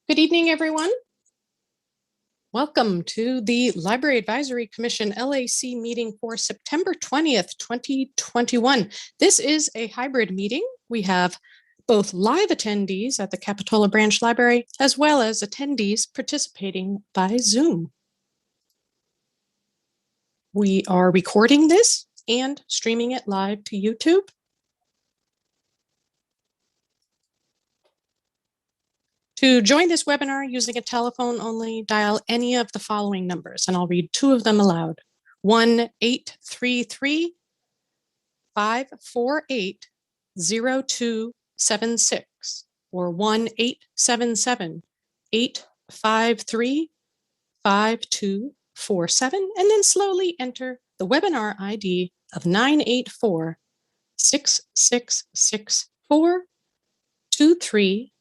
Good evening, everyone. Welcome to the Library Advisory Commission LAC meeting for September 20th, 2021. This is a hybrid meeting. We have both live attendees at the Capitola Branch Library, as well as attendees participating by Zoom. We are recording this and streaming it live to YouTube. To join this webinar using a telephone only, dial any of the following numbers, and I'll read two of them aloud. 1-833-548-0276 or 1-877-853-5247, and then slowly enter the webinar ID of 984-6664-2320.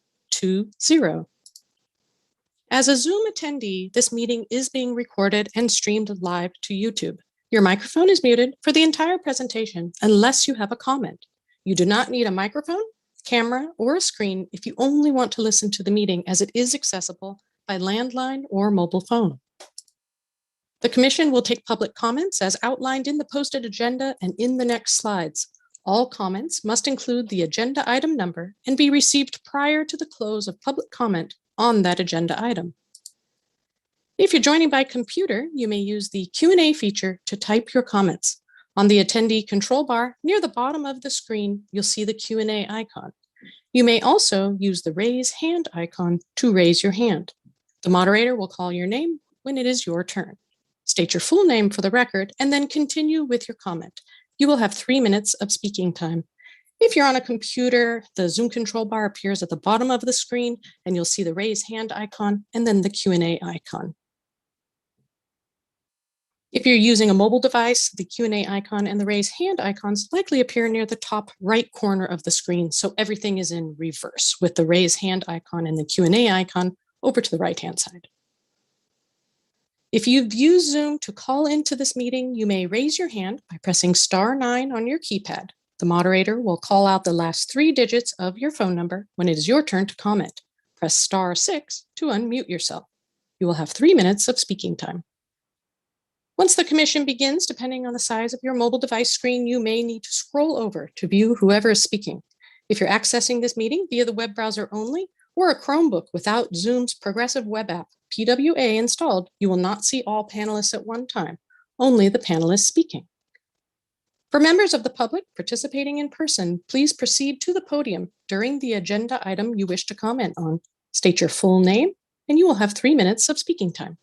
As a Zoom attendee, this meeting is being recorded and streamed live to YouTube. Your microphone is muted for the entire presentation unless you have a comment. You do not need a microphone, camera, or a screen if you only want to listen to the meeting, as it is accessible by landline or mobile phone. The Commission will take public comments as outlined in the posted agenda and in the next slides. All comments must include the agenda item number and be received prior to the close of public comment on that agenda item. If you're joining by computer, you may use the Q&A feature to type your comments. On the attendee control bar near the bottom of the screen, you'll see the Q&A icon. You may also use the raise hand icon to raise your hand. The moderator will call your name when it is your turn. State your full name for the record and then continue with your comment. You will have 3 minutes of speaking time. If you're on a computer, the Zoom control bar appears at the bottom of the screen, and you'll see the raise hand icon and then the Q&A icon. If you're using a mobile device, the Q&A icon and the raise hand icons likely appear near the top right corner of the screen, so everything is in reverse, with the raise hand icon and the Q&A icon over to the right-hand side. If you've used Zoom to call into this meeting, you may raise your hand by pressing *9 on your keypad. The moderator will call out the last 3 digits of your phone number when it is your turn to comment. Press *6 to unmute yourself. You will have 3 minutes of speaking time. Once the commission begins, depending on the size of your mobile device screen, you may need to scroll over to view whoever is speaking. If you're accessing this meeting via the web browser only or a Chromebook without Zoom's progressive web app, PWA, installed, you will not see all panelists at one time, only the panelists speaking. For members of the public participating in person, please proceed to the podium during the agenda item you wish to comment on. State your full name, and you will have 3 minutes of speaking time.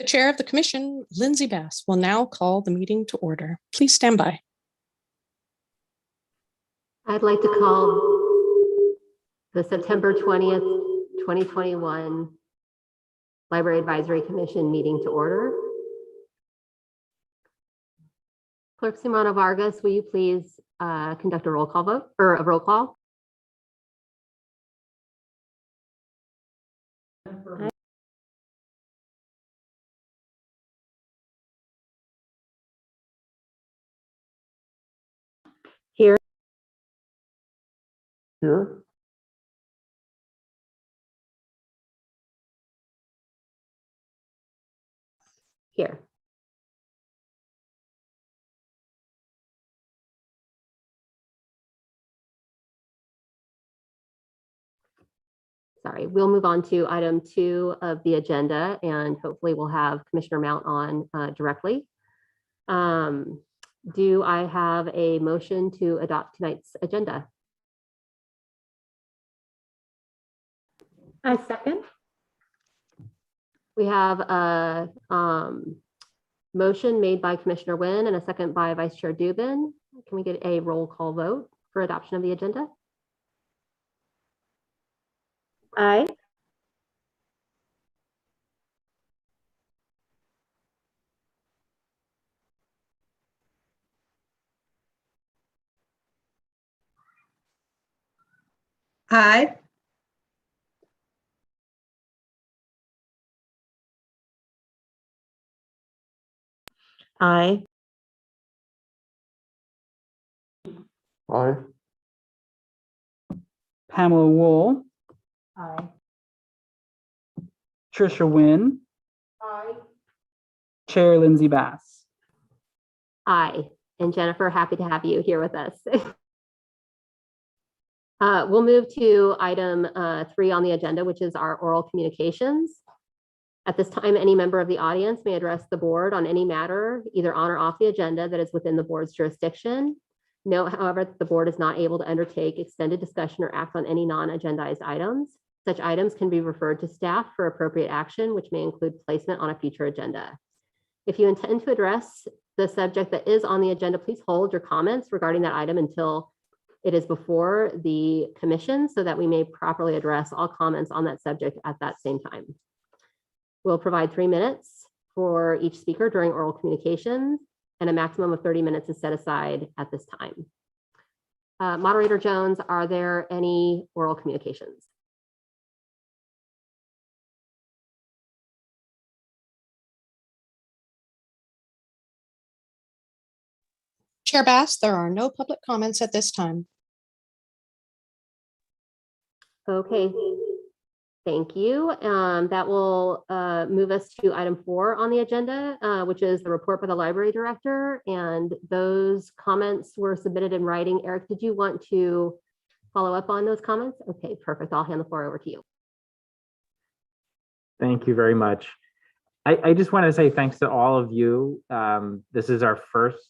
The Chair of the Commission, Lindsay Bass, will now call the meeting to order. Please stand by. I'd like to call the September 20th, 2021 Library Advisory Commission meeting to order. Clerk Simona Vargas, will you please conduct a roll call vote, or a roll call? Here. Here. Here. Sorry, we'll move on to item 2 of the agenda, and hopefully we'll have Commissioner Mount on directly. Do I have a motion to adopt tonight's agenda? I second. We have a motion made by Commissioner Wynne and a second by Vice Chair Dubin. Can we get a roll call vote for adoption of the agenda? Aye. Aye. Aye. Aye. Pamela Woll. Aye. Tricia Wynne. Aye. Chair Lindsay Bass. Aye. And Jennifer, happy to have you here with us. We'll move to item 3 on the agenda, which is our oral communications. At this time, any member of the audience may address the board on any matter, either on or off the agenda that is within the board's jurisdiction. Note, however, that the board is not able to undertake extended discussion or act on any non-agendized items. Such items can be referred to staff for appropriate action, which may include placement on a future agenda. If you intend to address the subject that is on the agenda, please hold your comments regarding that item until it is before the commission so that we may properly address all comments on that subject at that same time. We'll provide 3 minutes for each speaker during oral communications, and a maximum of 30 minutes is set aside at this time. Moderator Jones, are there any oral communications? Chair Bass, there are no public comments at this time. Okay, thank you. That will move us to item 4 on the agenda, which is the report by the library director. And those comments were submitted in writing. Eric, did you want to follow up on those comments? Okay, perfect. I'll hand the floor over to you. Thank you very much. I just want to say thanks to all of you. This is our first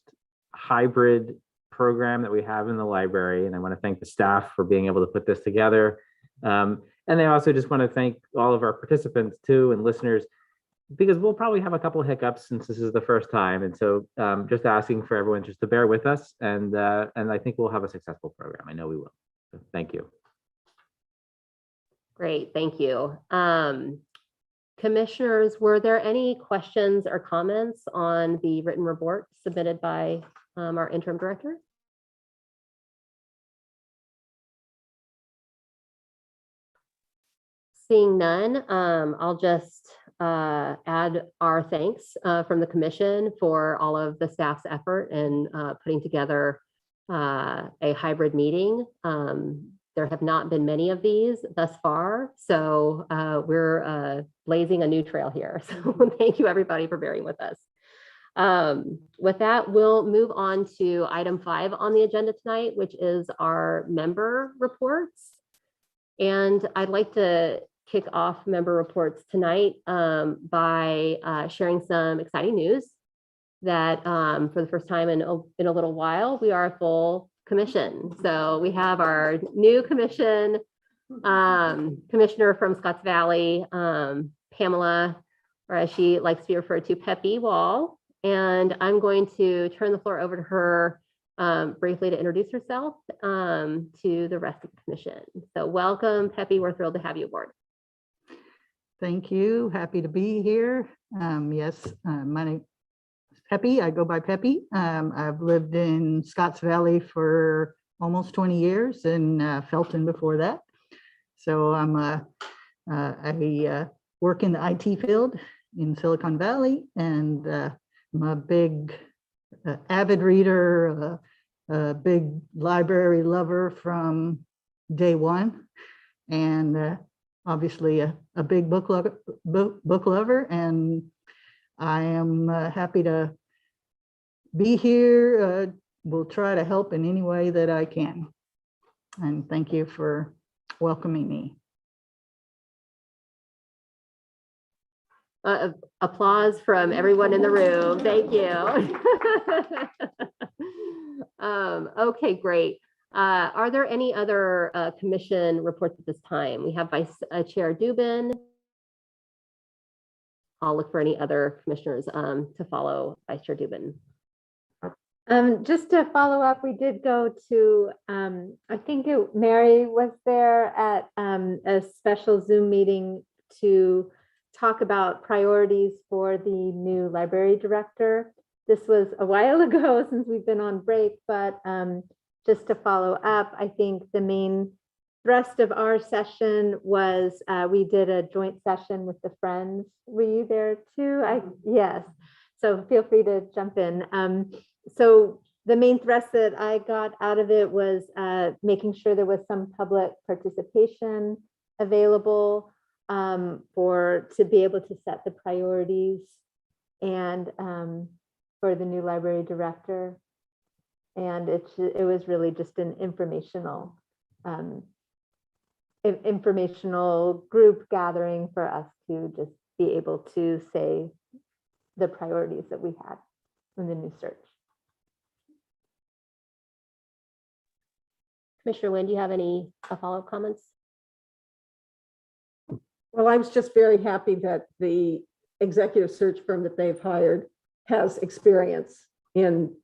hybrid program that we have in the library, and I want to thank the staff for being able to put this together. And I also just want to thank all of our participants too and listeners, because we'll probably have a couple of hiccups since this is the first time. And so just asking for everyone just to bear with us, and I think we'll have a successful program. I know we will. So thank you. Great, thank you. Commissioners, were there any questions or comments on the written report submitted by our interim director? Seeing none, I'll just add our thanks from the commission for all of the staff's effort in putting together a hybrid meeting. There have not been many of these thus far, so we're blazing a new trail here. So thank you everybody for bearing with us. With that, we'll move on to item 5 on the agenda tonight, which is our member reports. And I'd like to kick off member reports tonight by sharing some exciting news that for the first time in a little while, we are a full commission. So we have our new commissioner from Scotts Valley, Pamela, or as she likes to be referred to, Peppy Woll. And I'm going to turn the floor over to her briefly to introduce herself to the rest of the commission. So welcome, Peppy. We're thrilled to have you aboard. Thank you. Happy to be here. Yes, my name is Peppy. I go by Peppy. I've lived in Scotts Valley for almost 20 years and Felton before that. So I work in the IT field in Silicon Valley, and I'm a big avid reader, a big library lover from day one, and obviously a big book lover, and I am happy to be here. We'll try to help in any way that I can. And thank you for welcoming me. Applause from everyone in the room. Thank you. Okay, great. Are there any other commission reports at this time? We have Vice Chair Dubin. I'll look for any other commissioners to follow Vice Chair Dubin. Just to follow up, we did go to, I think Mary was there at a special Zoom meeting to talk about priorities for the new library director. This was a while ago since we've been on break, but just to follow up, I think the main thrust of our session was we did a joint session with the Friends. Were you there too? Yes. So feel free to jump in. So the main thrust that I got out of it was making sure there was some public participation available. to be able to set the priorities and for the new library director. And it was really just an informational group gathering for us to just be able to say the priorities that we had in the new search. Commissioner Wynne, do you have any follow-up comments? Well, I was just very happy that the executive search firm that they've hired has experience in,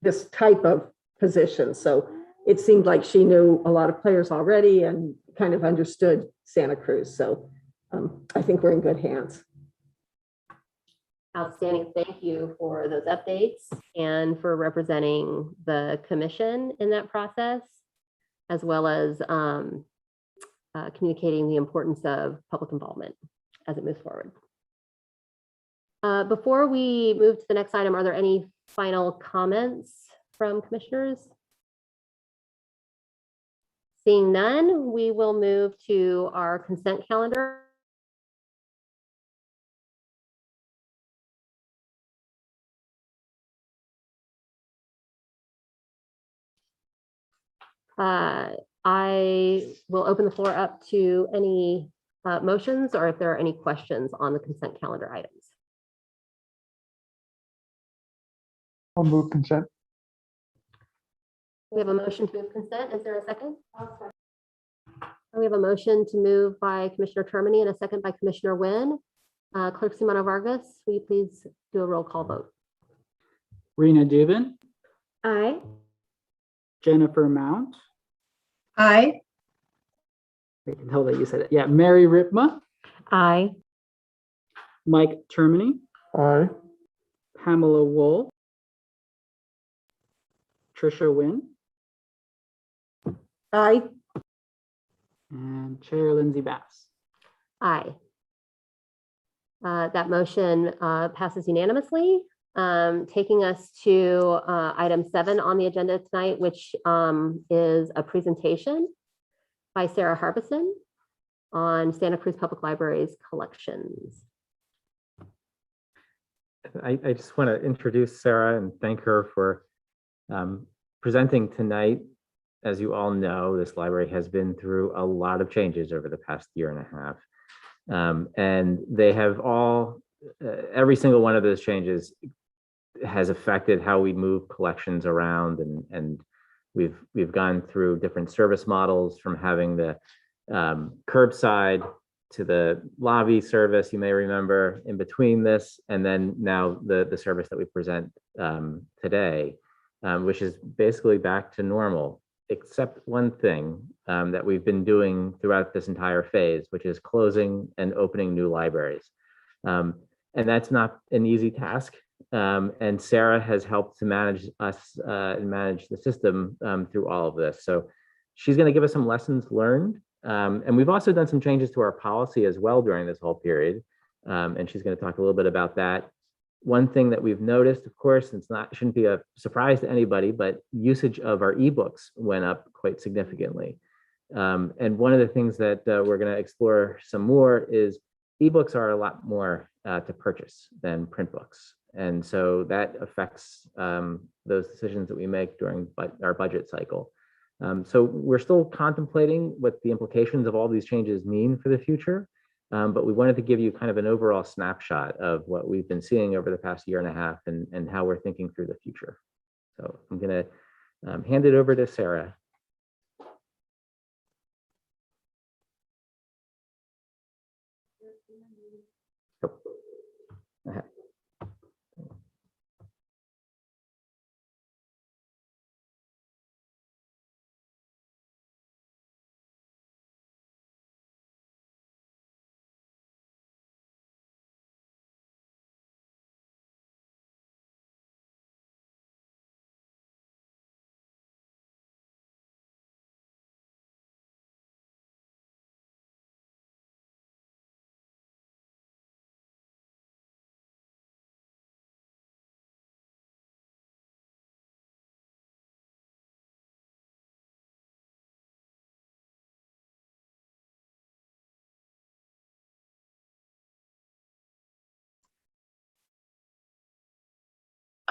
this type of position. So it seemed like she knew a lot of players already and kind of understood Santa Cruz. So I think we're in good hands. Outstanding. Thank you for those updates and for representing the commission in that process, as well as communicating the importance of public involvement as it moves forward. Before we move to the next item, are there any final comments from commissioners? Seeing none, we will move to our consent calendar. I will open the floor up to any motions or if there are any questions on the consent calendar items. I'll move consent. We have a motion to move consent. Is there a second? We have a motion to move by Commissioner Termini and a second by Commissioner Wynne. Clerk Simona Vargas, will you please do a roll call vote? Rena Dubin, Aye. Jennifer Mount. Aye. I can tell that you said it. Yeah, Mary Ripma, Aye. Mike Termini, Aye. Pamela Woll, Tricia Wynne, Aye. and Chair Lindsay Bass. Aye. That motion passes unanimously, taking us to item 7 on the agenda tonight, which is a presentation by Sarah Harbison on Santa Cruz Public Library's collections. I just want to introduce Sarah and thank her for presenting tonight. As you all know, this library has been through a lot of changes over the past year and a half. And they have all, every single one of those changes has affected how we move collections around, and we've gone through different service models, from having the curbside to the lobby service, you may remember, in between this, and then now the service that we present today, which is basically back to normal, except one thing that we've been doing throughout this entire phase, which is closing and opening new libraries. And that's not an easy task. And Sarah has helped to manage us and manage the system through all of this. So she's going to give us some lessons learned. And we've also done some changes to our policy as well during this whole period. And she's going to talk a little bit about that. One thing that we've noticed, of course, shouldn't be a surprise to anybody, but usage of our ebooks went up quite significantly. And one of the things that we're going to explore some more is ebooks are a lot more to purchase than print books. And so that affects those decisions that we make during our budget cycle. So we're still contemplating what the implications of all these changes mean for the future. But we wanted to give you kind of an overall snapshot of what we've been seeing over the past year and a half and how we're thinking through the future. So I'm going to hand it over to Sarah. Oh.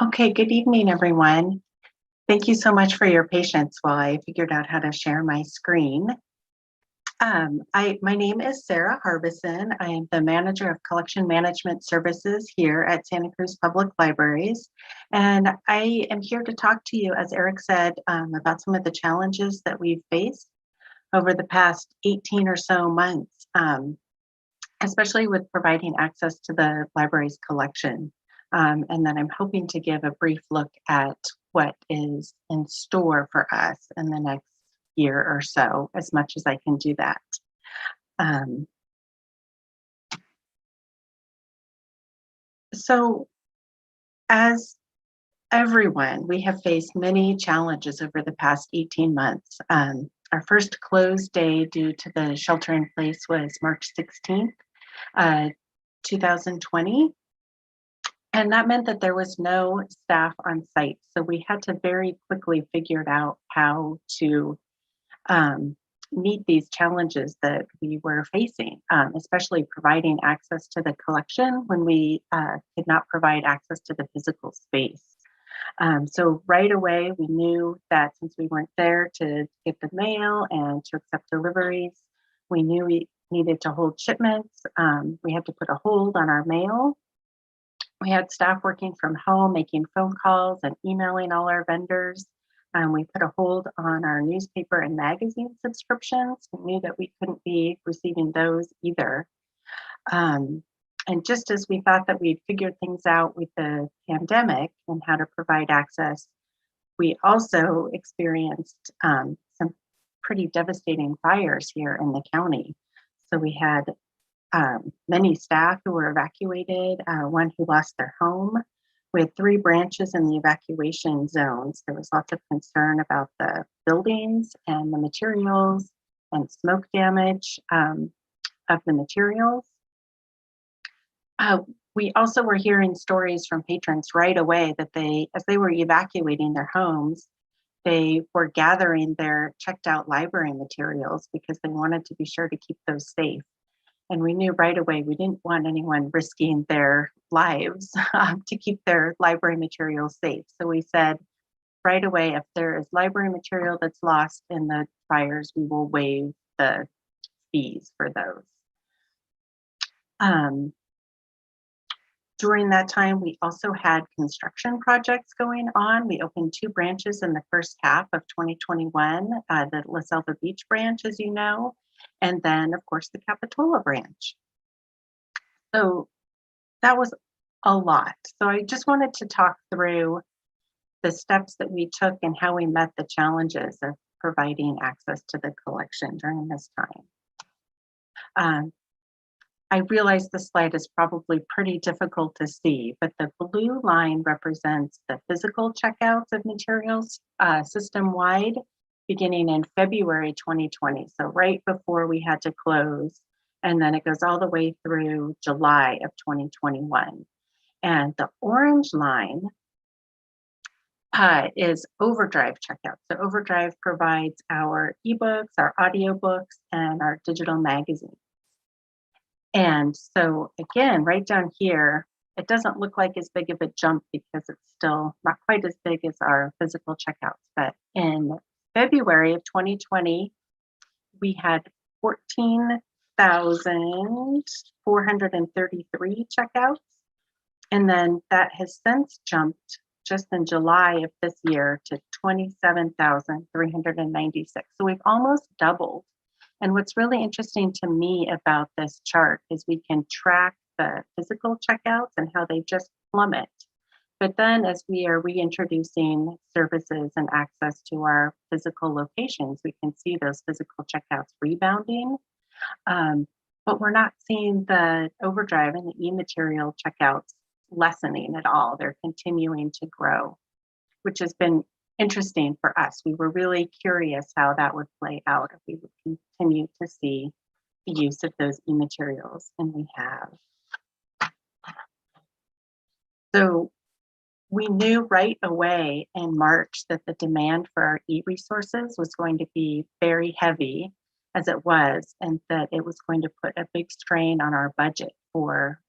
Okay, good evening, everyone. Thank you so much for your patience while I figured out how to share my screen. My name is Sarah Harbison. I am the manager of collection management services here at Santa Cruz Public Libraries. And I am here to talk to you, as Eric said, about some of the challenges that we've faced over the past 18 or so months, especially with providing access to the library's collection. And then I'm hoping to give a brief look at what is in store for us in the next year or so, as much as I can do that. So as everyone, we have faced many challenges over the past 18 months. Our first closed day due to the shelter in place was March 16th, 2020. And that meant that there was no staff on site. So we had to very quickly figure out how to meet these challenges that we were facing, especially providing access to the collection when we could not provide access to the physical space. So right away, we knew that since we weren't there to get the mail and to accept deliveries, we knew we needed to hold shipments. We had to put a hold on our mail. We had staff working from home, making phone calls and emailing all our vendors. We put a hold on our newspaper and magazine subscriptions. We knew that we couldn't be receiving those either. And just as we thought that we'd figured things out with the pandemic and how to provide access, we also experienced some pretty devastating fires here in the county. So we had many staff who were evacuated, one who lost their home. We had 3 branches in the evacuation zones. There was lots of concern about the buildings and the materials and smoke damage of the materials. We also were hearing stories from patrons right away that as they were evacuating their homes, they were gathering their checked out library materials because they wanted to be sure to keep those safe. And we knew right away we didn't want anyone risking their lives to keep their library materials safe. So we said right away, if there is library material that's lost in the fires, we will waive the fees for those. During that time, we also had construction projects going on. We opened 2 branches in the first half of 2021, the La Selva Beach branch, as you know, and then, of course, the Capitola branch. So that was a lot. So I just wanted to talk through the steps that we took and how we met the challenges of providing access to the collection during this time. I realize the slide is probably pretty difficult to see, but the blue line represents the physical checkouts of materials system-wide beginning in February 2020, so right before we had to close, and then it goes all the way through July of 2021. And the orange line is Overdrive Checkouts. So Overdrive provides our ebooks, our audiobooks, and our digital magazines. And so again, right down here, it doesn't look like as big of a jump because it's still not quite as big as our physical checkouts. But in February of 2020, we had 14,433 checkouts. And then that has since jumped just in July of this year to 27,396. So we've almost doubled. And what's really interesting to me about this chart is we can track the physical checkouts and how they just plummet. But then as we are reintroducing services and access to our physical locations, we can see those physical checkouts rebounding. But we're not seeing the Overdrive and the e-material checkouts lessening at all. They're continuing to grow, which has been interesting for us. We were really curious how that would play out if we would continue to see the use of those e-materials, and we have. So we knew right away in March that the demand for our e-resources was going to be very heavy, as it was, and that it was going to put a big strain on our budget for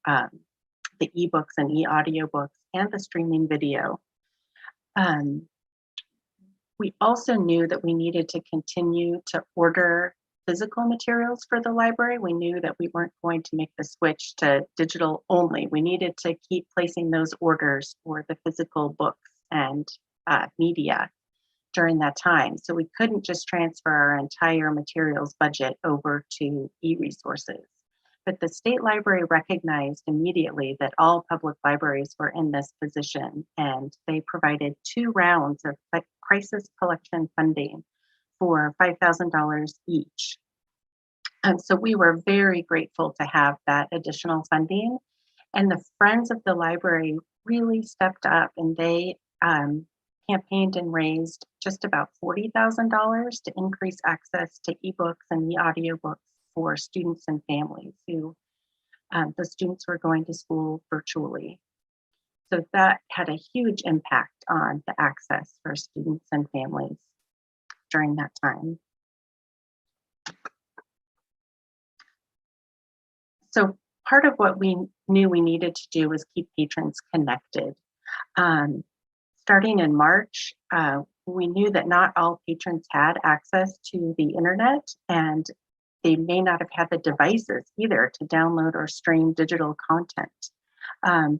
the ebooks and e-audiobooks and the streaming video. We also knew that we needed to continue to order physical materials for the library. We knew that we weren't going to make the switch to digital only. We needed to keep placing those orders for the physical books and media during that time. So we couldn't just transfer our entire materials budget over to e-resources. But the state library recognized immediately that all public libraries were in this position, and they provided 2 rounds of crisis collection funding for $5,000 each. And so we were very grateful to have that additional funding. And the Friends of the Library really stepped up, and they campaigned and raised just about $40,000 to increase access to ebooks and e-audiobooks for students and families who, the students were going to school virtually. So that had a huge impact on the access for students and families during that time. So part of what we knew we needed to do was keep patrons connected. Starting in March, we knew that not all patrons had access to the internet, and they may not have had the devices either to download or stream digital content.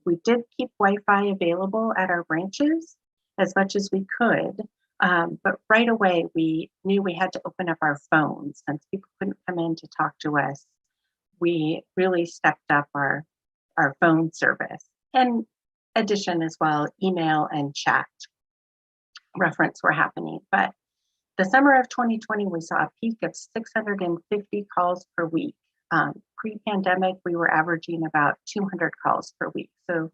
We did keep Wi-Fi available at our branches as much as we could, but right away we knew we had to open up our phones. Since people couldn't come in to talk to us, we really stepped up our phone service. And addition as well, email and chat reference were happening. But the summer of 2020, we saw a peak of 650 calls per week. Pre-pandemic, we were averaging about 200 calls per week. So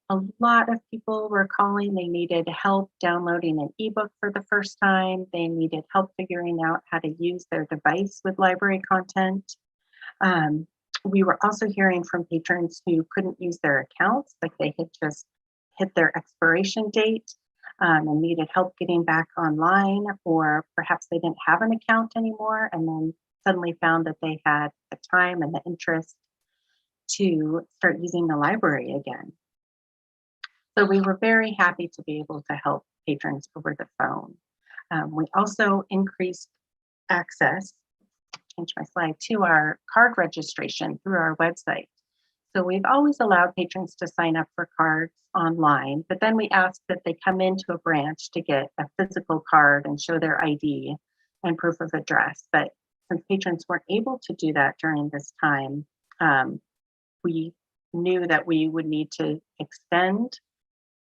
a lot of people were calling. They needed help downloading an ebook for the first time. They needed help figuring out how to use their device with library content. We were also hearing from patrons who couldn't use their accounts, like they had just hit their expiration date and needed help getting back online, or perhaps they didn't have an account anymore and then suddenly found that they had the time and the interest to start using the library again. So we were very happy to be able to help patrons over the phone. We also increased access, change my slide, to our card registration through our website. So we've always allowed patrons to sign up for cards online, but then we ask that they come into a branch to get a physical card and show their ID and proof of address. But since patrons weren't able to do that during this time, we knew that we would need to extend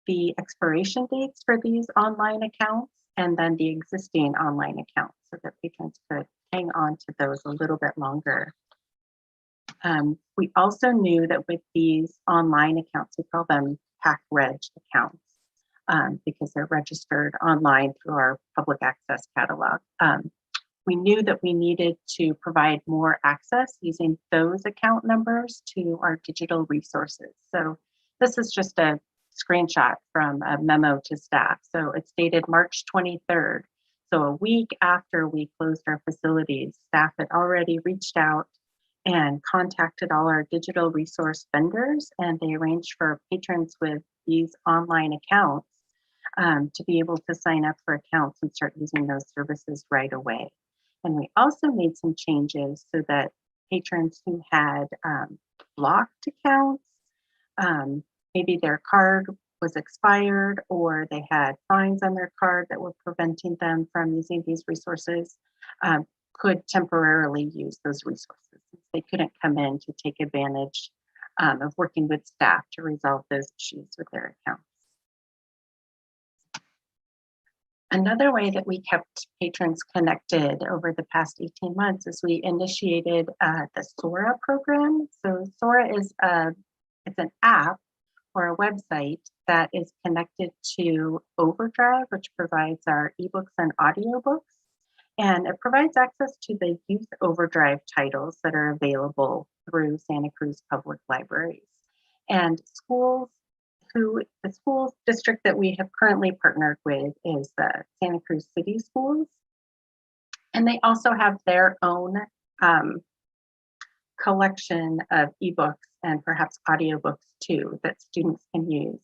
the expiration dates for these online accounts and then the existing online accounts so that patrons could hang on to those a little bit longer. We also knew that with these online accounts, we call them PAC Reg accounts because they're registered online through our public access catalog. We knew that we needed to provide more access using those account numbers to our digital resources. So this is just a screenshot from a memo to staff. So it's dated March 23rd. So a week after we closed our facilities, staff had already reached out and contacted all our digital resource vendors, and they arranged for patrons with these online accounts to be able to sign up for accounts and start using those services right away. And we also made some changes so that patrons who had blocked accounts, maybe their card was expired or they had fines on their card that were preventing them from using these resources, could temporarily use those resources. They couldn't come in to take advantage of working with staff to resolve those issues with their accounts. Another way that we kept patrons connected over the past 18 months is we initiated the Sora program. So Sora is it's an app or a website that is connected to Overdrive, which provides our ebooks and audiobooks. And it provides access to the youth Overdrive titles that are available through Santa Cruz Public Libraries. And schools the school district that we have currently partnered with is the Santa Cruz City Schools. And they also have their own collection of ebooks and perhaps audiobooks too that students can use.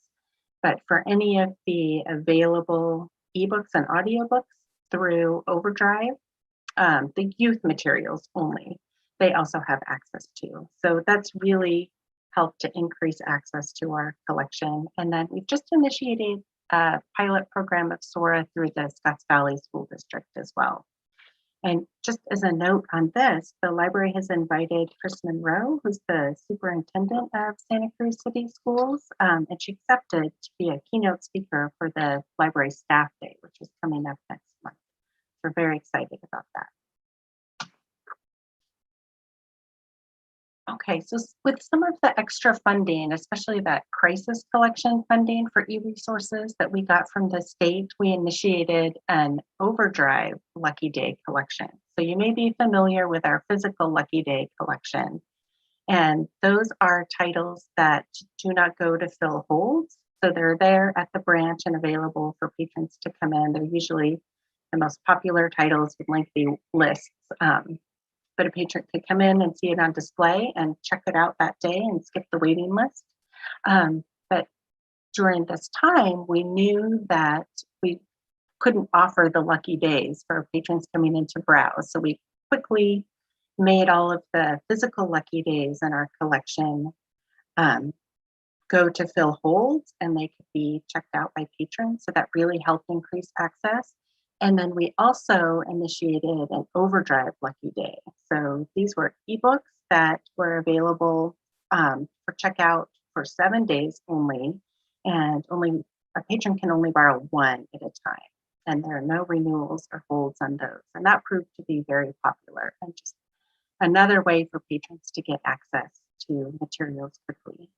But for any of the available ebooks and audiobooks through Overdrive, the youth materials only, they also have access to. So that's really helped to increase access to our collection. And then we've just initiated a pilot program of Sora through the Scotts Valley School District as well. And just as a note on this, the library has invited Chris Monroe, who's the superintendent of Santa Cruz City Schools, and she accepted to be a keynote speaker for the library staff day, which is coming up next month. We're very excited about that. Okay, so with some of the extra funding, especially that crisis collection funding for e-resources that we got from the state, we initiated an Overdrive Lucky Day collection. So you may be familiar with our physical Lucky Day collection. And those are titles that do not go to fill holds. So they're there at the branch and available for patrons to come in. They're usually the most popular titles with lengthy lists. But a patron could come in and see it on display and check it out that day and skip the waiting list. But during this time, we knew that we couldn't offer the lucky days for patrons coming in to browse. So we quickly made all of the physical lucky days in our collection go to fill holds, and they could be checked out by patrons. So that really helped increase access. And then we also initiated an Overdrive Lucky Day. So these were ebooks that were available for checkout for 7 days only, and only a patron can only borrow one at a time. And there are no renewals or holds on those. And that proved to be very popular and just another way for patrons to get access to materials quickly.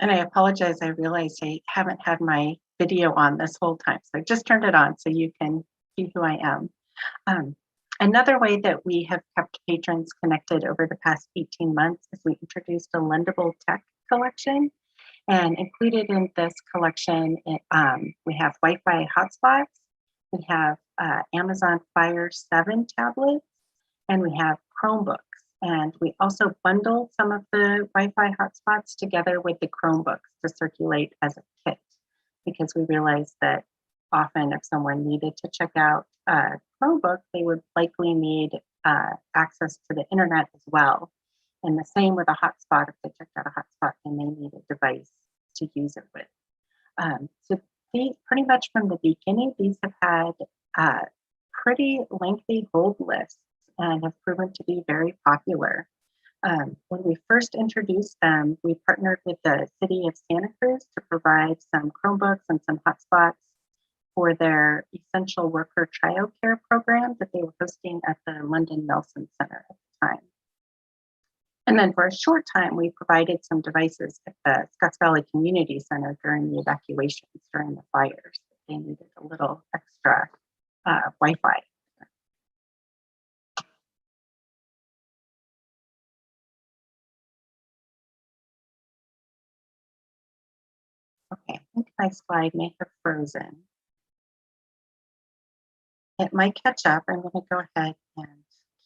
And I apologize, I realize I haven't had my video on this whole time. So I just turned it on so you can see who I am. Another way that we have kept patrons connected over the past 18 months is we introduced a lendable tech collection. And included in this collection, we have Wi-Fi hotspots, we have Amazon Fire 7 tablets, and we have Chromebooks. And we also bundled some of the Wi-Fi hotspots together with the Chromebooks to circulate as a kit, because we realized that often if someone needed to check out a Chromebook, they would likely need access to the internet as well. And the same with a hotspot. If they checked out a hotspot, they may need a device to use it with. So these, pretty much from the beginning, these have had pretty lengthy hold lists and have proven to be very popular. When we first introduced them, we partnered with the city of Santa Cruz to provide some Chromebooks and some hotspots for their essential worker childcare program that they were hosting at the London Nelson Center at the time. And then for a short time, we provided some devices at the Scotts Valley Community Center during the evacuations during the fires. They needed a little extra Wi-Fi. Okay, I think my slide may have frozen. It might catch up. I'm going to go ahead and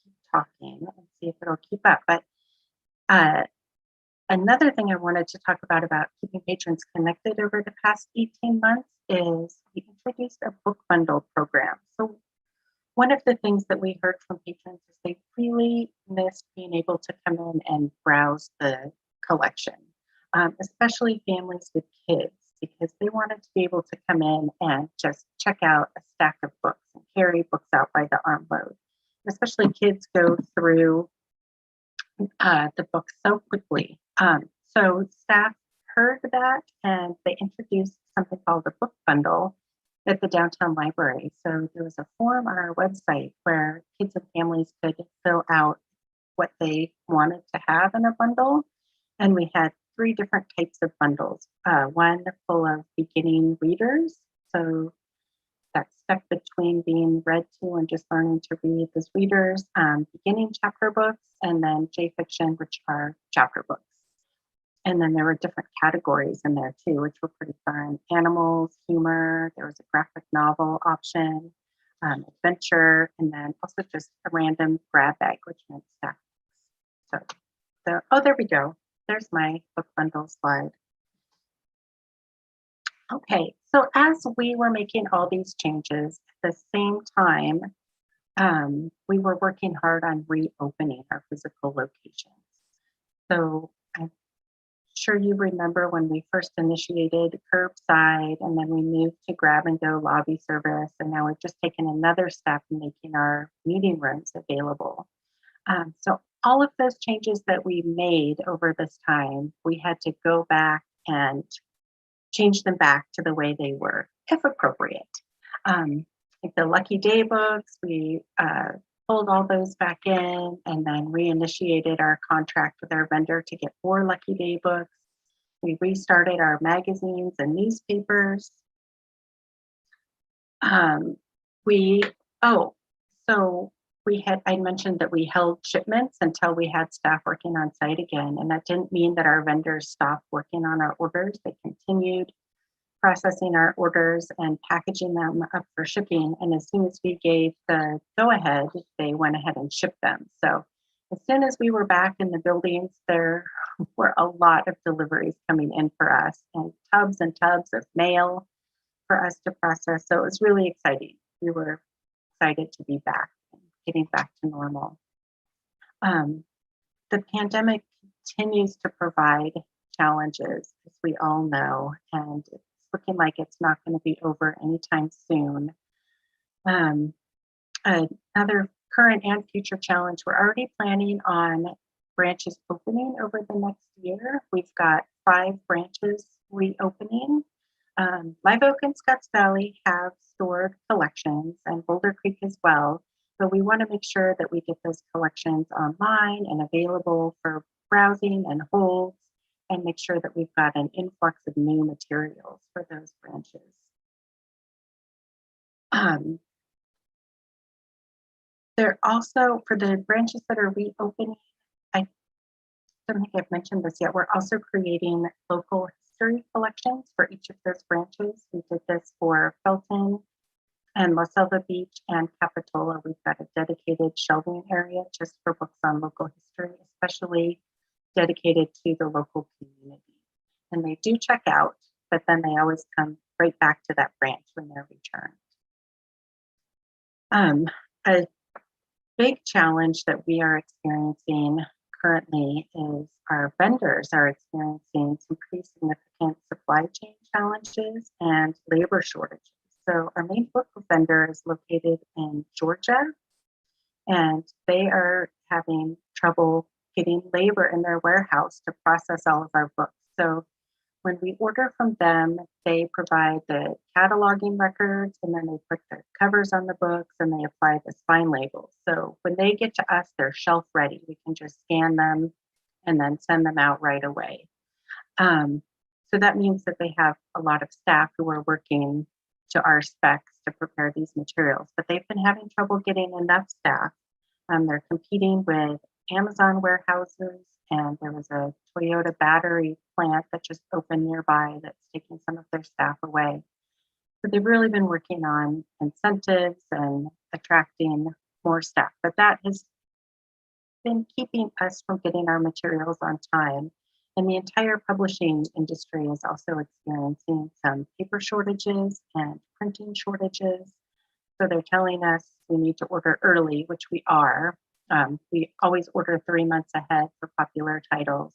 keep talking and see if it'll keep up. But another thing I wanted to talk about keeping patrons connected over the past 18 months is we introduced a book bundle program. So one of the things that we heard from patrons is they really missed being able to come in and browse the collection, especially families with kids, because they wanted to be able to come in and just check out a stack of books and carry books out by the armload. Especially kids go through the books so quickly. So staff heard that and they introduced something called a book bundle at the downtown library. So there was a form on our website where kids and families could fill out what they wanted to have in a bundle. And we had 3 different types of bundles. One full of beginning readers. So that step between being read to and just learning to read as readers, beginning chapter books, and then J fiction, which are chapter books. And then there were different categories in there too, which were pretty fun. Animals, humor, there was a graphic novel option. adventure, and then also just a random grab bag, which meant staff. So, oh, there we go. There's my book bundle slide. Okay, so as we were making all these changes at the same time, we were working hard on reopening our physical locations. So I'm sure you remember when we first initiated curbside, and then we moved to grab and go lobby service, and now we've just taken another step in making our meeting rooms available. So all of those changes that we made over this time, we had to go back and change them back to the way they were, if appropriate. Like the Lucky Day books, we pulled all those back in and then reinitiated our contract with our vendor to get more Lucky Day books. We restarted our magazines and newspapers. I mentioned that we held shipments until we had staff working on site again, and that didn't mean that our vendors stopped working on our orders. They continued processing our orders and packaging them up for shipping. And as soon as we gave the go ahead, they went ahead and shipped them. So as soon as we were back in the buildings, there were a lot of deliveries coming in for us and tubs of mail for us to process. So it was really exciting. We were excited to be back and getting back to normal. The pandemic continues to provide challenges, as we all know, and it's looking like it's not going to be over anytime soon. Another current and future challenge, we're already planning on branches opening over the next year. We've got 5 branches reopening. Live Oak and Scotts Valley have stored collections, and Boulder Creek as well. So we want to make sure that we get those collections online and available for browsing and holds, and make sure that we've got an influx of new materials for those branches. They're also, for the branches that are reopening, I don't think I've mentioned this yet, we're also creating local history collections for each of those branches. We did this for Felton and La Selva Beach and Capitola. We've got a dedicated shelving area just for books on local history, especially dedicated to the local community. And they do check out, but then they always come right back to that branch when they're returned. A big challenge that we are experiencing currently is our vendors are experiencing some pretty significant supply chain challenges and labor shortages. So our main book vendor is located in Georgia, and they are having trouble getting labor in their warehouse to process all of our books. So when we order from them, they provide the cataloging records, and then they put the covers on the books and they apply the spine labels. So when they get to us, they're shelf ready. We can just scan them and then send them out right away. So that means that they have a lot of staff who are working to our specs to prepare these materials, but they've been having trouble getting enough staff. They're competing with Amazon warehouses, and there was a Toyota battery plant that just opened nearby that's taking some of their staff away. So they've really been working on incentives and attracting more staff, but that has been keeping us from getting our materials on time. And the entire publishing industry is also experiencing some paper shortages and printing shortages. So they're telling us we need to order early, which we are. We always order 3 months ahead for popular titles.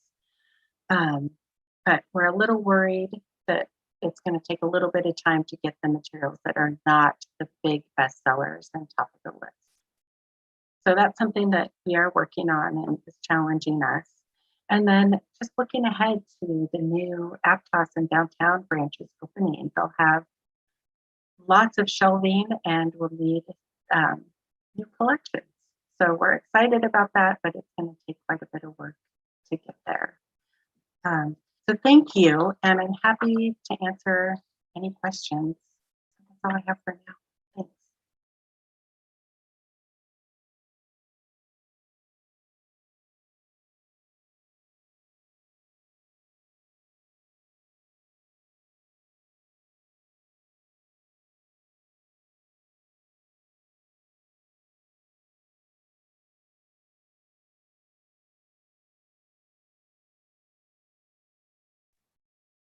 But we're a little worried that it's going to take a little bit of time to get the materials that are not the big bestsellers and top of the list. So that's something that we are working on and is challenging us. And then just looking ahead to the new Aptos and downtown branches opening, they'll have lots of shelving and will need new collections. So we're excited about that, but it's going to take quite a bit of work to get there. So thank you, and I'm happy to answer any questions. That's all I have for now. Thanks.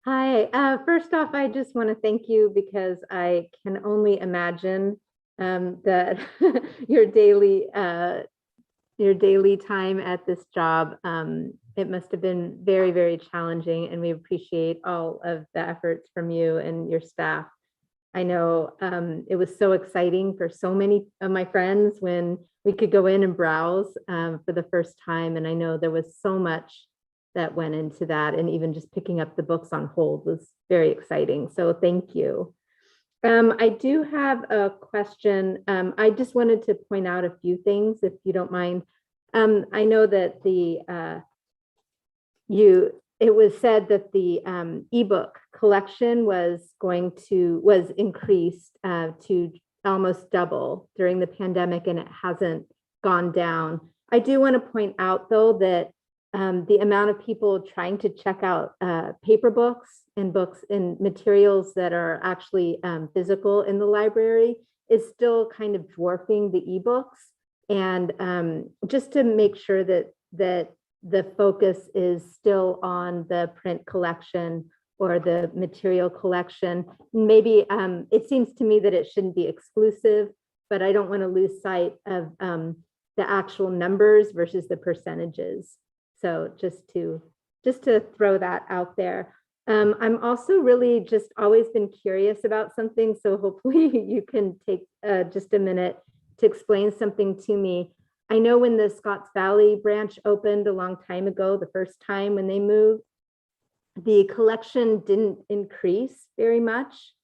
Hi, first off, I just want to thank you because I can only imagine that your daily time at this job, it must have been very, very challenging, and we appreciate all of the efforts from you and your staff. I know it was so exciting for so many of my friends when we could go in and browse for the first time, and I know there was so much that went into that, and even just picking up the books on hold was very exciting. So thank you. I do have a question. I just wanted to point out a few things, if you don't mind. I know that it was said that the ebook collection was increased to almost double during the pandemic, and it hasn't gone down. I do want to point out, though, that the amount of people trying to check out paper books and materials that are actually physical in the library is still kind of dwarfing the ebooks. And just to make sure that the focus is still on the print collection or the material collection. Maybe it seems to me that it shouldn't be exclusive, but I don't want to lose sight of the actual numbers versus the percentages. So just to throw that out there. I'm also really just always been curious about something, so hopefully you can take just a minute to explain something to me. I know when the Scotts Valley branch opened a long time ago, the first time when they moved, the collection didn't increase very much.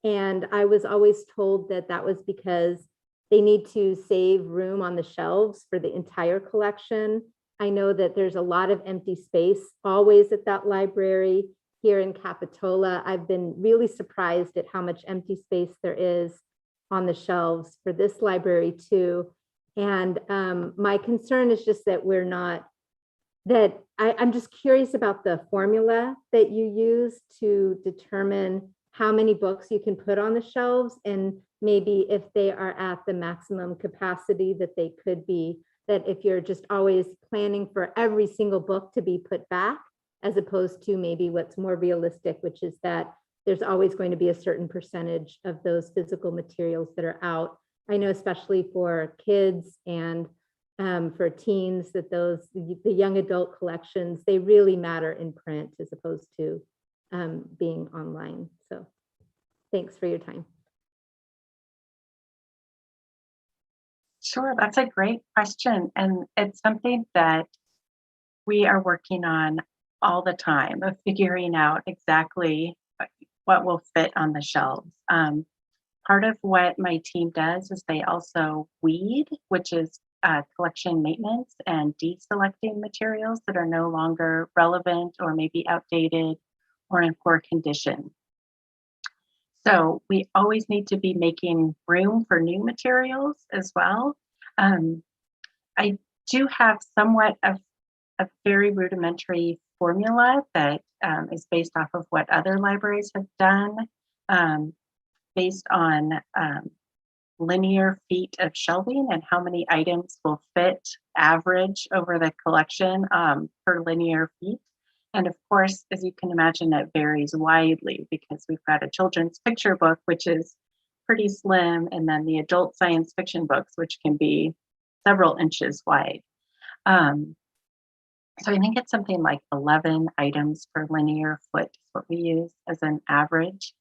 And I was always told that that was because they need to save room on the shelves for the entire collection. I know that there's a lot of empty space always at that library here in Capitola. I've been really surprised at how much empty space there is on the shelves for this library too. And my concern is just that I'm just curious about the formula that you use to determine how many books you can put on the shelves, and maybe if they are at the maximum capacity that they could be, that if you're just always planning for every single book to be put back, as opposed to maybe what's more realistic, which is that there's always going to be a certain percentage of those physical materials that are out. I know especially for kids and for teens that the young adult collections, they really matter in print as opposed to being online. So thanks for your time. Sure, that's a great question. And it's something that we are working on all the time, of figuring out exactly what will fit on the shelves. Part of what my team does is they also weed, which is collection maintenance and deselecting materials that are no longer relevant or maybe outdated or in poor condition. So we always need to be making room for new materials as well. I do have somewhat of a very rudimentary formula that is based off of what other libraries have done, based on linear feet of shelving and how many items will fit average over the collection per linear feet. And of course, as you can imagine, it varies widely because we've got a children's picture book, which is pretty slim, and then the adult science fiction books, which can be several inches wide. So I think it's something like 11 items per linear foot is what we use as an average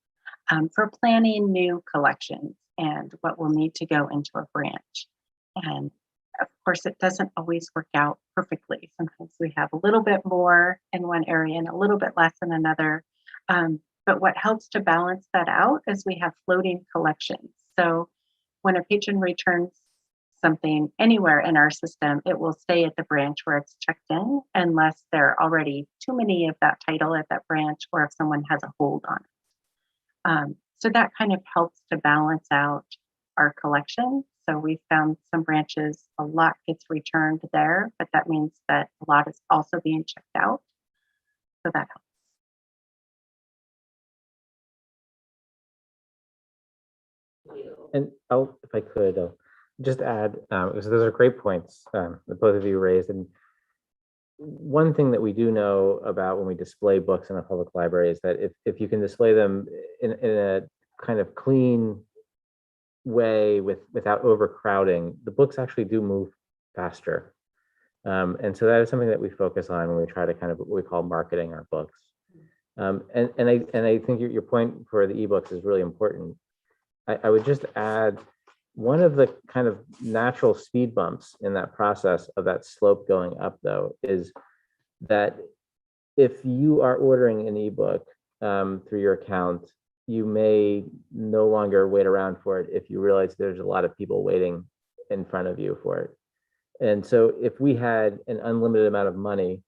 for planning new collections and what will need to go into a branch. And of course, it doesn't always work out perfectly. Sometimes we have a little bit more in one area and a little bit less in another. But what helps to balance that out is we have floating collections. So when a patron returns something anywhere in our system, it will stay at the branch where it's checked in, unless there are already too many of that title at that branch, or if someone has a hold on it. So that kind of helps to balance out our collection. So we found some branches, a lot gets returned there, but that means that a lot is also being checked out. So that helps. And if I could just add, because those are great points that both of you raised. And one thing that we do know about when we display books in a public library is that if you can display them in a kind of clean way without overcrowding, the books actually do move faster. And so that is something that we focus on when we try to kind of what we call marketing our books. And I think your point for the ebooks is really important. I would just add one of the kind of natural speed bumps in that process of that slope going up, though, is that if you are ordering an ebook through your account, you may no longer wait around for it if you realize there's a lot of people waiting in front of you for it. And so if we had an unlimited amount of money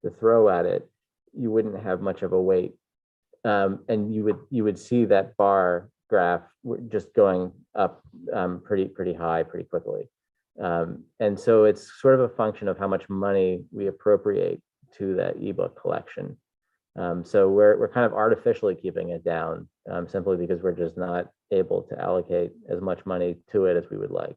to throw at it, you wouldn't have much of a wait. And you would see that bar graph just going up pretty high pretty quickly. And so it's sort of a function of how much money we appropriate to that ebook collection. So we're kind of artificially keeping it down simply because we're just not able to allocate as much money to it as we would like.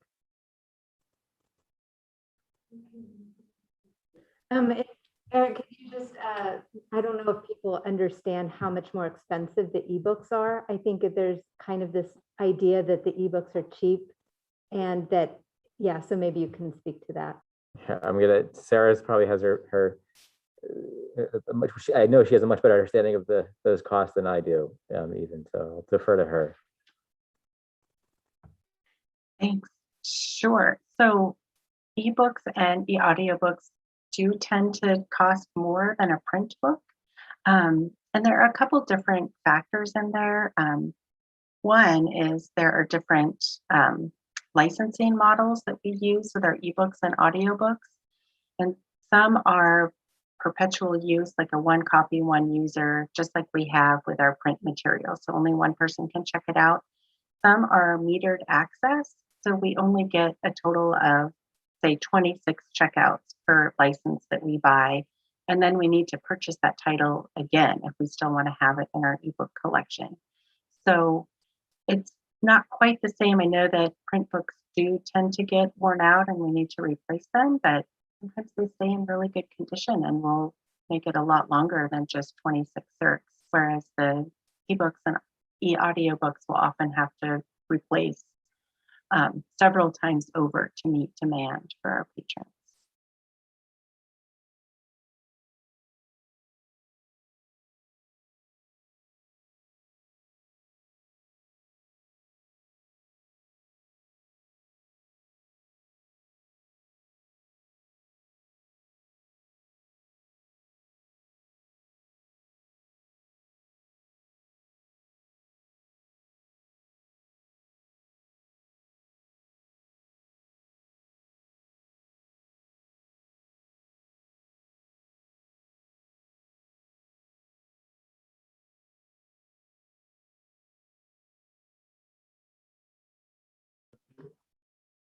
Eric, could you just, I don't know if people understand how much more expensive the ebooks are. I think if there's kind of this idea that the ebooks are cheap and that, yeah, so maybe you can speak to that. Yeah, Sarah's probably has her I know she has a much better understanding of those costs than I do, even, so I'll defer to her. Thanks. Sure. So ebooks and e-audiobooks do tend to cost more than a print book. And there are a couple different factors in there. One is there are different licensing models that we use with our ebooks and audiobooks. And some are perpetual use, like a one copy, one user, just like we have with our print material. So only one person can check it out. Some are metered access. So we only get a total of, say, 26 checkouts per license that we buy. And then we need to purchase that title again if we still want to have it in our ebook collection. So it's not quite the same. I know that print books do tend to get worn out and we need to replace them, but sometimes they stay in really good condition and we'll make it a lot longer than just 26 certs, whereas the ebooks and e-audiobooks will often have to replace several times over to meet demand for our patrons.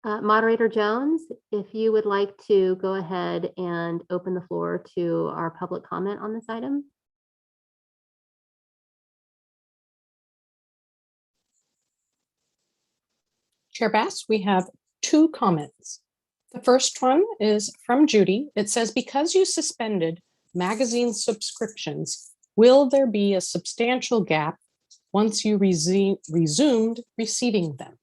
Moderator Jones, if you would like to go ahead and open the floor to our public comment on this item. Chair Bass, we have 2 comments. The first one is from Judy. It says, because you suspended magazine subscriptions, will there be a substantial gap once you resumed receiving them?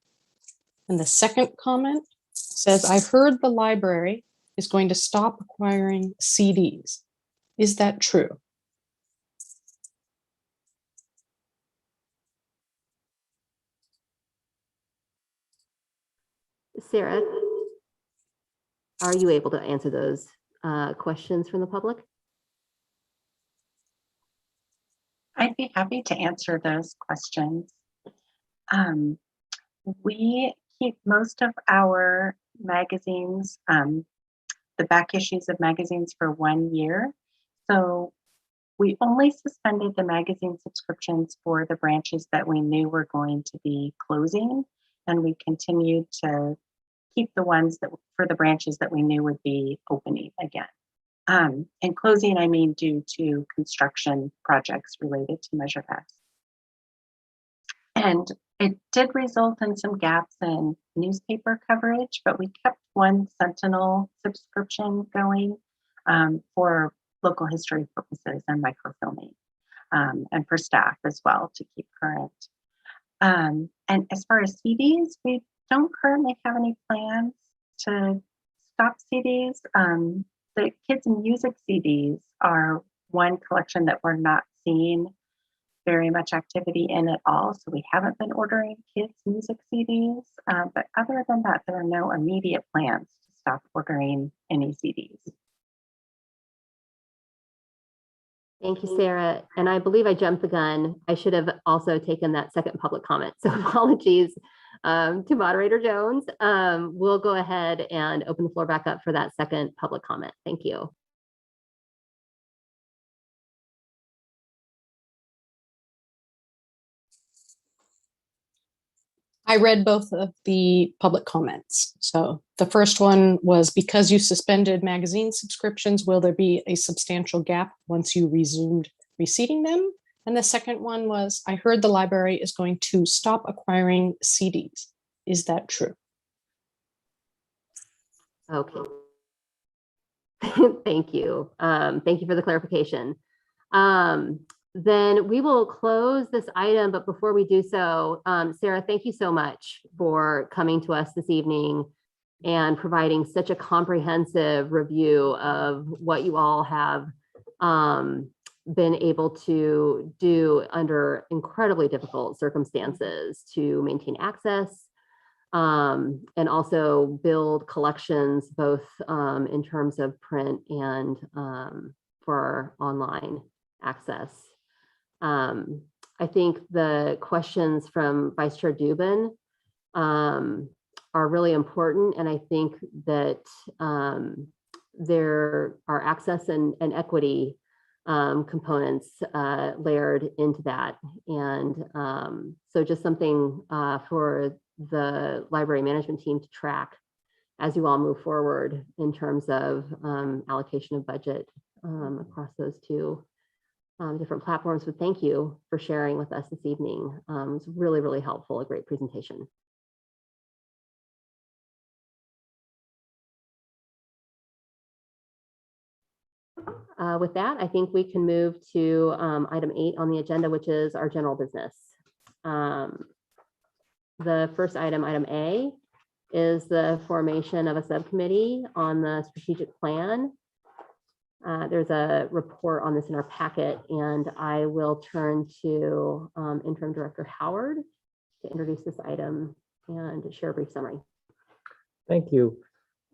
And the second comment says, I've heard the library is going to stop acquiring CDs. Is that true? Sarah, are you able to answer those questions from the public? I'd be happy to answer those questions. We keep most of our magazines, the back issues of magazines, for 1 year. So we only suspended the magazine subscriptions for the branches that we knew were going to be closing, and we continued to keep the ones that for the branches that we knew would be opening again. And closing, I mean, due to construction projects related to Measure S. And it did result in some gaps in newspaper coverage, but we kept one Sentinel subscription going. for local history purposes and microfilming, and for staff as well to keep current. And as far as CDs, we don't currently have any plans to stop CDs. The kids and music CDs are one collection that we're not seeing very much activity in at all. So we haven't been ordering kids music CDs. But other than that, there are no immediate plans to stop ordering any CDs. Thank you, Sarah. And I believe I jumped the gun. I should have also taken that second public comment. So apologies to Moderator Jones. We'll go ahead and open the floor back up for that second public comment. Thank you. I read both of the public comments. So the first one was, because you suspended magazine subscriptions, will there be a substantial gap once you resumed receiving them? And the second one was, I heard the library is going to stop acquiring CDs. Is that true? Okay. Thank you. Thank you for the clarification. Then we will close this item, but before we do so, Sarah, thank you so much for coming to us this evening and providing such a comprehensive review of what you all have been able to do under incredibly difficult circumstances to maintain access and also build collections, both in terms of print and for online access. I think the questions from Vice Chair Dubin are really important, and I think that there are access and equity components layered into that. And so just something for the library management team to track as you all move forward in terms of allocation of budget across those two different platforms. But thank you for sharing with us this evening. It's really, really helpful, a great presentation. With that, I think we can move to item 8 on the agenda, which is our general business. The first item, item A, is the formation of a subcommittee on the strategic plan. There's a report on this in our packet, and I will turn to Interim Director Howard to introduce this item and share a brief summary. Thank you.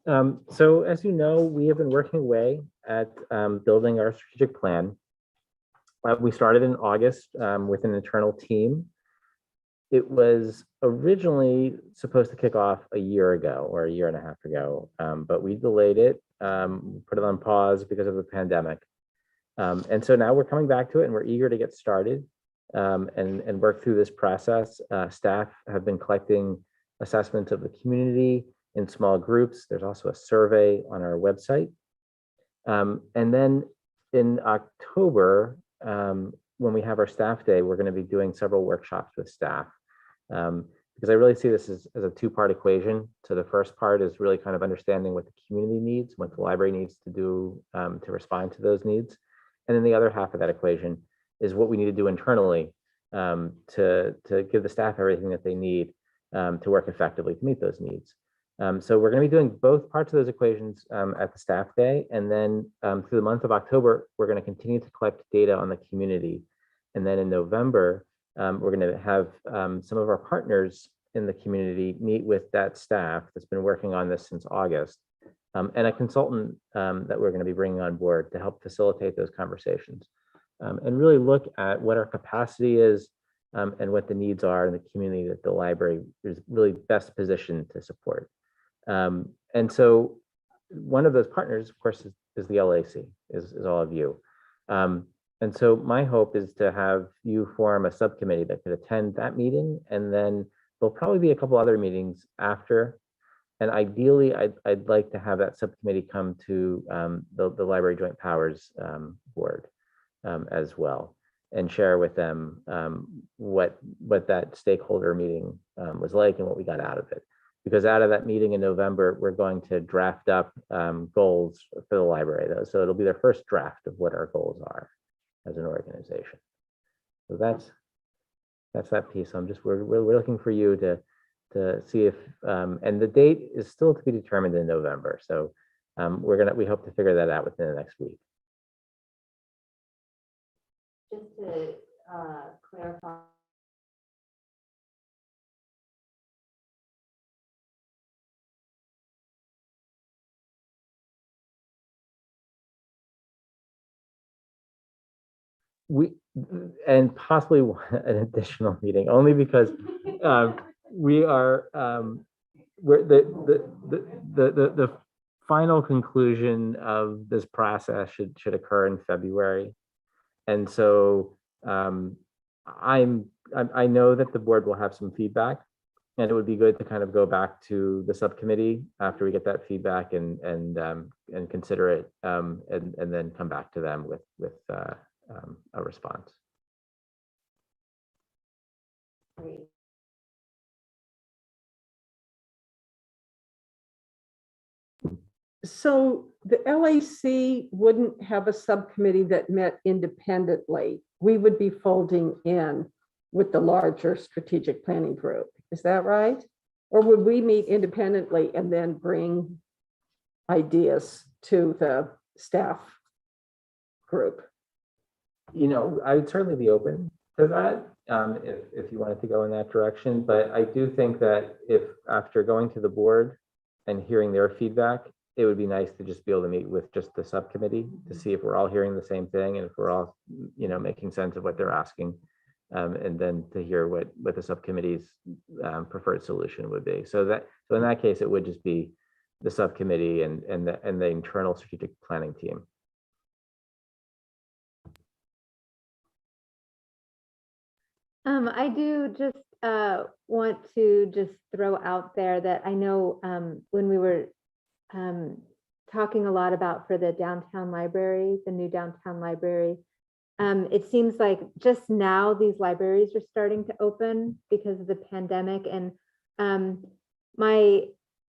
So as you know, we have been working away at building our strategic plan. We started in August with an internal team. It was originally supposed to kick off a year ago or a year and a half ago, but we delayed it, put it on pause because of the pandemic. And so now we're coming back to it, and we're eager to get started and work through this process. Staff have been collecting assessments of the community in small groups. There's also a survey on our website. And then in October, when we have our staff day, we're going to be doing several workshops with staff. Because I really see this as a two-part equation. So the first part is really kind of understanding what the community needs, what the library needs to do to respond to those needs. And then the other half of that equation is what we need to do internally to give the staff everything that they need to work effectively to meet those needs. So we're going to be doing both parts of those equations at the staff day. And then through the month of October, we're going to continue to collect data on the community. And then in November, we're going to have some of our partners in the community meet with that staff that's been working on this since August, and a consultant that we're going to be bringing on board to help facilitate those conversations and really look at what our capacity is and what the needs are in the community that the library is really best positioned to support. And so one of those partners, of course, is the LAC, is all of you. And so my hope is to have you form a subcommittee that could attend that meeting, and then there'll probably be a couple other meetings after. And ideally, I'd like to have that subcommittee come to the Library Joint Powers Board as well, and share with them what that stakeholder meeting was like and what we got out of it. because out of that meeting in November, we're going to draft up goals for the library, though. So it'll be their first draft of what our goals are as an organization. So that's that piece. We're looking for you to see if, and the date is still to be determined in November. So we hope to figure that out within the next week. Just to clarify. And possibly an additional meeting, only because we are we're the final conclusion of this process should occur in February, and so I know that the board will have some feedback, and it would be good to kind of go back to the subcommittee after we get that feedback and consider it, and then come back to them with a response. Great. So the LAC wouldn't have a subcommittee that met independently. We would be folding in with the larger strategic planning group. Is that right? Or would we meet independently and then bring ideas to the staff group? You know, I would certainly be open to that if you wanted to go in that direction. But I do think that if after going to the board and hearing their feedback, it would be nice to just be able to meet with just the subcommittee to see if we're all hearing the same thing and if we're all, you know, making sense of what they're asking, and then to hear what the subcommittee's preferred solution would be. So in that case, it would just be the subcommittee and the internal strategic planning team. I do just want to just throw out there that I know when we were talking a lot about for the downtown library, the new downtown library, it seems like just now these libraries are starting to open because of the pandemic. And my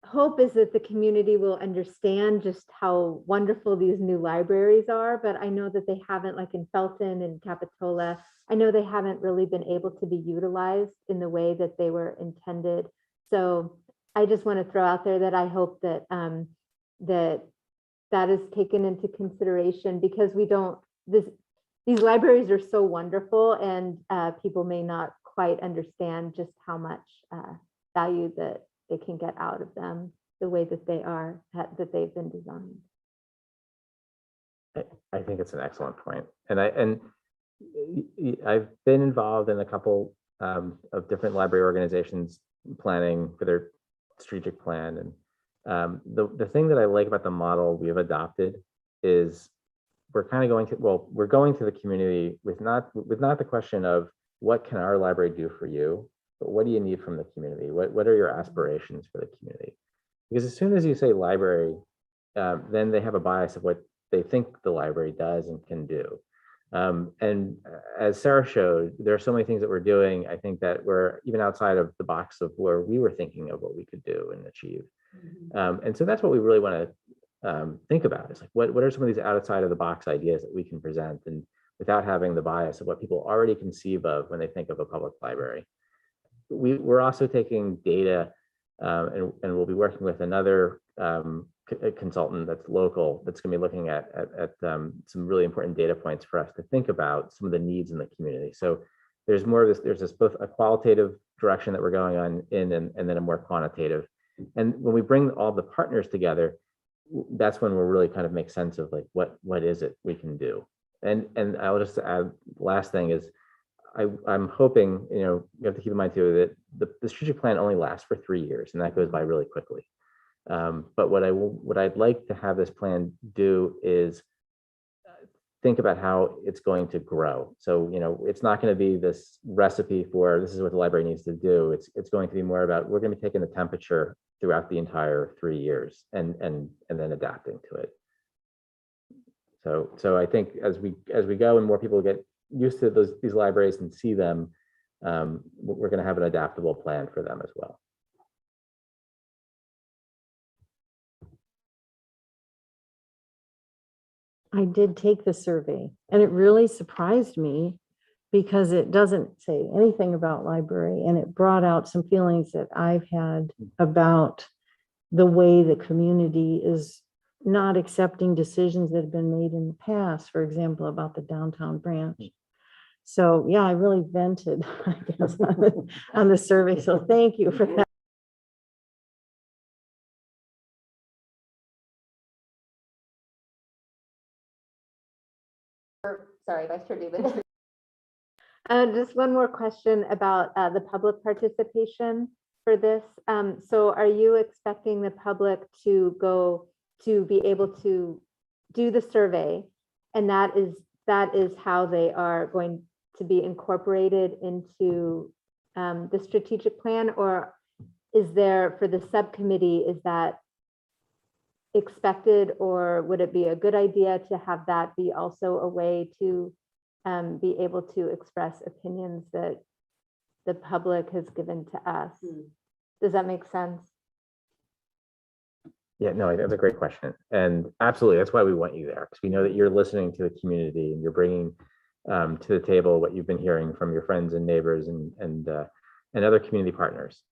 hope is that the community will understand just how wonderful these new libraries are, but I know that they haven't, like in Felton and Capitola, I know they haven't really been able to be utilized in the way that they were intended. So I just want to throw out there that I hope that that is taken into consideration, because these libraries are so wonderful, and people may not quite understand just how much value that they can get out of them the way that that they've been designed. I think it's an excellent point. And I've been involved in a couple of different library organizations planning for their strategic plan. And the thing that I like about the model we have adopted is we're kind of we're going to the community with not the question of what can our library do for you, but what do you need from the community? What are your aspirations for the community? Because as soon as you say library, then they have a bias of what they think the library does and can do. And as Sarah showed, there are so many things that we're doing, I think, that we're even outside of the box of where we were thinking of what we could do and achieve. And so that's what we really want to think about, is like, what are some of these outside of the box ideas that we can present, and without having the bias of what people already conceive of when they think of a public library. We're also taking data, and we'll be working with another consultant that's local, that's going to be looking at some really important data points for us to think about some of the needs in the community. So there's more of this, there's this both a qualitative direction that we're going on in, and then a more quantitative. And when we bring all the partners together, that's when we'll really kind of make sense of like, what is it we can do. And I'll just add, last thing is, I'm hoping, you have to keep in mind too, that the strategic plan only lasts for 3 years, and that goes by really quickly. But what I'd like to have this plan do is think about how it's going to grow. So, it's not going to be this recipe for this is what the library needs to do. It's going to be more about, we're going to be taking the temperature throughout the entire 3 years and then adapting to it. So I think as we go and more people get used to these libraries and see them, we're going to have an adaptable plan for them as well. I did take the survey, and it really surprised me because it doesn't say anything about library, and it brought out some feelings that I've had about the way the community is not accepting decisions that have been made in the past, for example, about the downtown branch. So yeah, I really vented, I guess, on the survey. So thank you for that. Sorry, Vice Chair Dubin. Just one more question about the public participation for this. So are you expecting the public to be able to do the survey, and that is how they are going to be incorporated into the strategic plan? Or is there, for the subcommittee, is that expected, or would it be a good idea to have that be also a way to be able to express opinions that the public has given to us? Does that make sense? Yeah, no, that's a great question. And absolutely, that's why we want you there, because we know that you're listening to the community and you're bringing to the table what you've been hearing from your friends and neighbors and other community partners.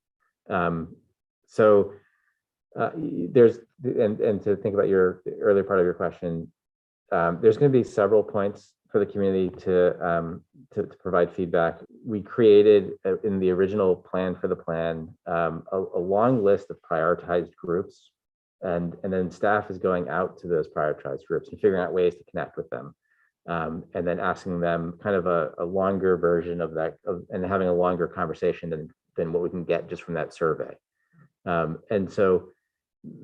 There's, and to think about your earlier part of your question, there's going to be several points for the community to provide feedback. We created in the original plan for the plan a long list of prioritized groups, and then staff is going out to those prioritized groups and figuring out ways to connect with them, and then asking them kind of a longer version of that, and having a longer conversation than what we can get just from that survey. And so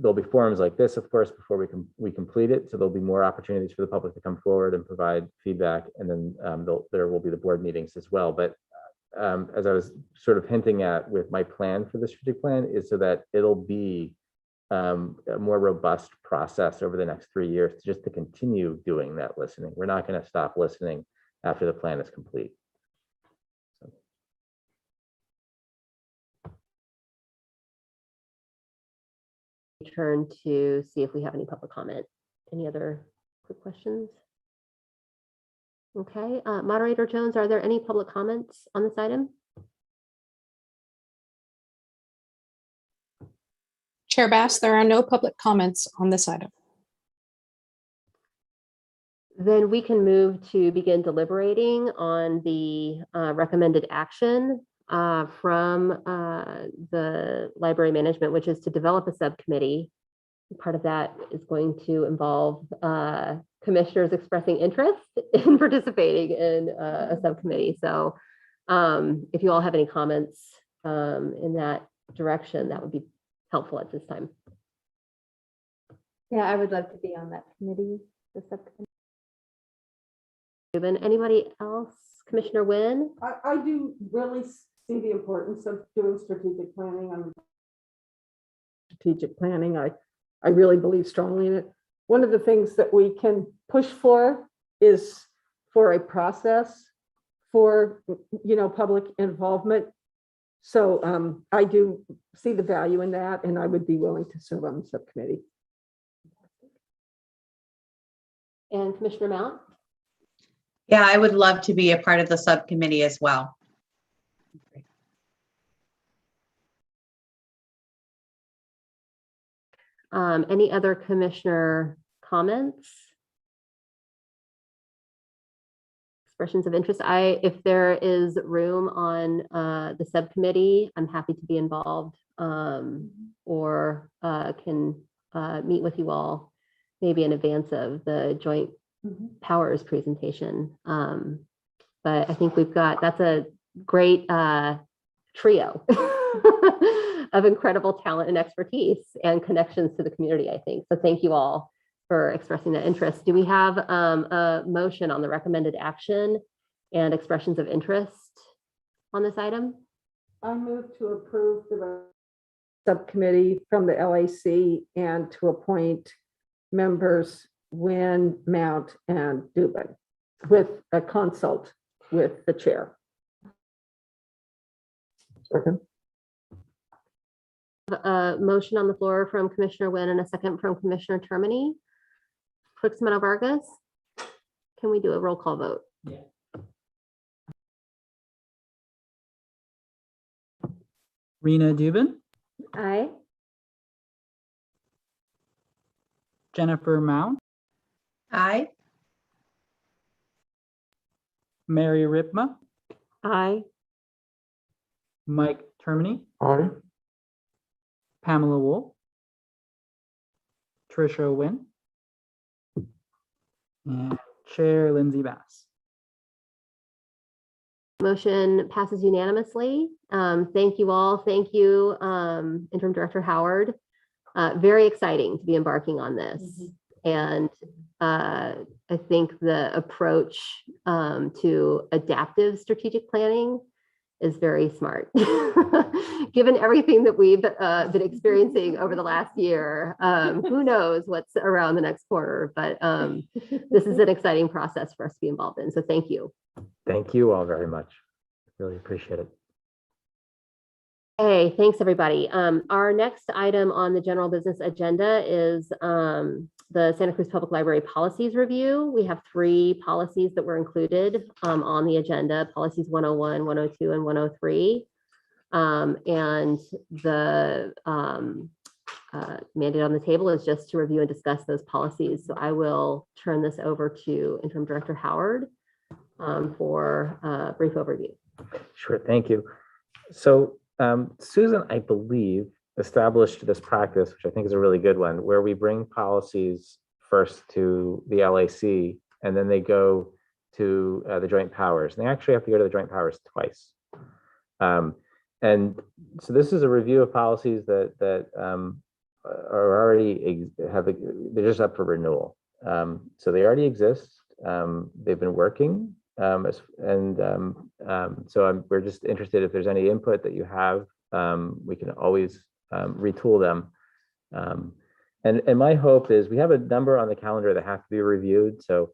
there'll be forums like this, of course, before we complete it. So there'll be more opportunities for the public to come forward and provide feedback. And then there will be the board meetings as well. But as I was sort of hinting at with my plan for the strategic plan, is so that it'll be a more robust process over the next 3 years, just to continue doing that listening. We're not going to stop listening after the plan is complete. Turn to see if we have any public comment. Any other quick questions? Okay, Moderator Jones, are there any public comments on this item? Chair Bass, there are no public comments on this item. Then we can move to begin deliberating on the recommended action from the library management, which is to develop a subcommittee. Part of that is going to involve commissioners expressing interest in participating in a subcommittee. So if you all have any comments in that direction, that would be helpful at this time. Yeah, I would love to be on that committee, the subcommittee. Anybody else? Commissioner Wynne? I do really see the importance of doing strategic planning. Strategic planning, I really believe strongly in it. One of the things that we can push for is for a process for, public involvement. So I do see the value in that, and I would be willing to serve on the subcommittee. And Commissioner Mount? Yeah, I would love to be a part of the subcommittee as well. Any other commissioner comments? Expressions of interest? If there is room on the subcommittee, I'm happy to be involved, or can meet with you all maybe in advance of the joint powers presentation. But I think that's a great trio of incredible talent and expertise and connections to the community, I think. So thank you all for expressing that interest. Do we have a motion on the recommended action and expressions of interest on this item? I move to approve the subcommittee from the LAC and to appoint members Wynne, Mount, and Dubin with a consult with the chair. Second. A motion on the floor from Commissioner Wynne and a second from Commissioner Termini. Clerk Vargas? Can we do a roll call vote? Rena Dubin, Aye. Jennifer Mount, Aye. Mary Ripma, Aye. Mike Termini, Aye. Pamela Woll, Tricia Wynne, and Chair Lindsay Bass. Motion passes unanimously. Thank you all. Thank you, Interim Director Howard. Very exciting to be embarking on this. And I think the approach to adaptive strategic planning is very smart. Given everything that we've been experiencing over the last year, who knows what's around the next corner, but this is an exciting process for us to be involved in. So thank you. Thank you all very much. Really appreciate it. Hey, thanks, everybody. Our next item on the general business agenda is the Santa Cruz Public Library policies review. We have 3 policies that were included on the agenda, policies 101, 102, and 103. And the mandate on the table is just to review and discuss those policies. So I will turn this over to Interim Director Howard for a brief overview. Sure, thank you. So Susan, I believe, established this practice, which I think is a really good one, where we bring policies first to the LAC and then they go to the joint powers. And they actually have to go to the joint powers twice. And so this is a review of policies that are already they're just up for renewal. So they already exist. They've been working. We're just interested if there's any input that you have, we can always retool them. And my hope is we have a number on the calendar that have to be reviewed. So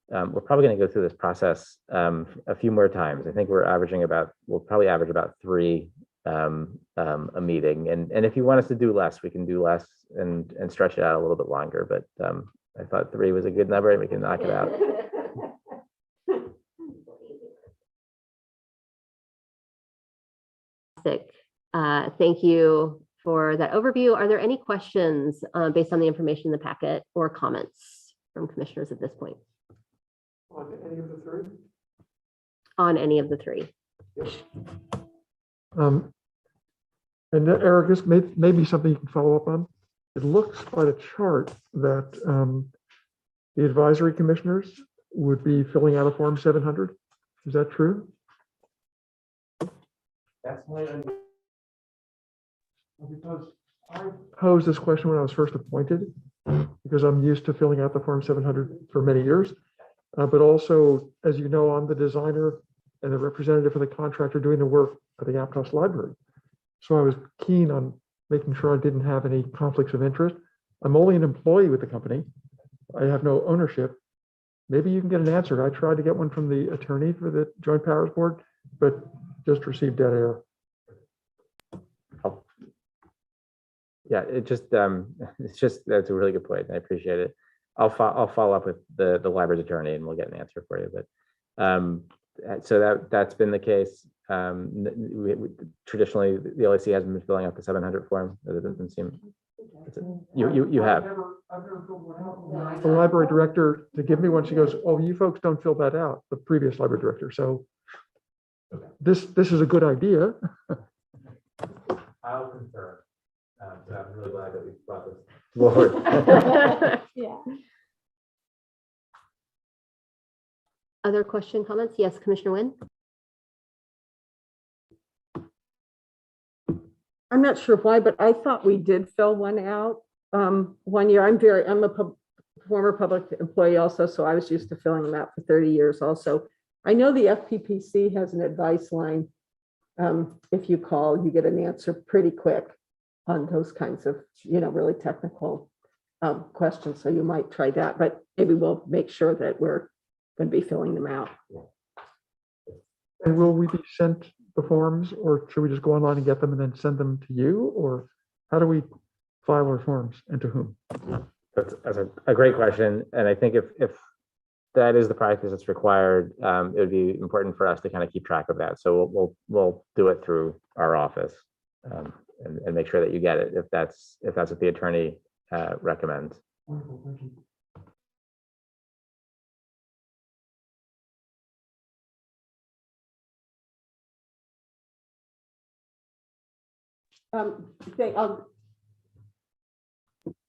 we're probably going to go through this process a few more times. I think we'll probably average about 3 a meeting. And if you want us to do less, we can do less and stretch it out a little bit longer. But I thought 3 was a good number and we can knock it out. Thank you for that overview. Are there any questions based on the information in the packet or comments from commissioners at this point? On any of the 3? On any of the 3? Yes. And Eric, this may be something you can follow up on. It looks by the chart that the advisory commissioners would be filling out a form 700. Is that true? That's my Because I posed this question when I was first appointed, because I'm used to filling out the form 700 for many years. But also, as you know, I'm the designer and the representative for the contractor doing the work at the Aptos Library. So I was keen on making sure I didn't have any conflicts of interest. I'm only an employee with the company. I have no ownership. Maybe you can get an answer. I tried to get one from the attorney for the Joint Powers Board, but just received dead air. Yeah, that's a really good point. I appreciate it. I'll follow up with the library's attorney and we'll get an answer for you. But so that's been the case. Traditionally, the LAC hasn't been filling out the 700 form. It doesn't seem. You have. I've never filled one out. The library director to give me one. She goes, "Oh, you folks don't fill that out." The previous library director. So this is a good idea. I'll confirm. So I'm really glad that we brought this forward. Yeah. Other comments? Yes, Commissioner Wynne. I'm not sure why, but I thought we did fill one out one year. I'm a former public employee also, so I was used to filling them out for 30 years also. I know the FPPC has an advice line. If you call, you get an answer pretty quick on those kinds of, really technical questions. So you might try that, but maybe we'll make sure that we're going to be filling them out. And will we be sent the forms, or should we just go online and get them and then send them to you? Or how do we file our forms and to whom? That's a great question. And I think if that is the practice that's required. It would be important for us to kind of keep track of that. So we'll do it through our office and make sure that you get it if that's what the attorney recommends. Wonderful, thank you.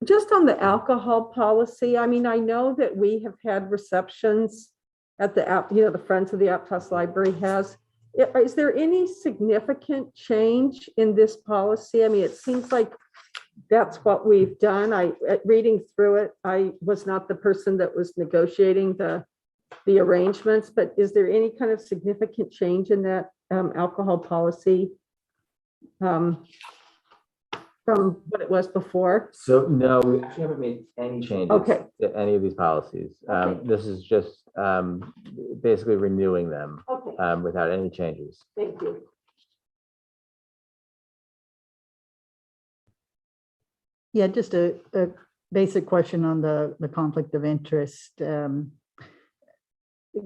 Just on the alcohol policy, I mean, I know that we have had receptions at the the Friends of the Aptos Library has. Is there any significant change in this policy? I mean, it seems like that's what we've done. Reading through it, I was not the person that was negotiating the arrangements, but is there any kind of significant change in that alcohol policy from what it was before? So no, we actually haven't made any changes Okay. to any of these policies. Okay. This is just basically renewing them Okay, without any changes. thank you. Yeah, just a basic question on the conflict of interest. I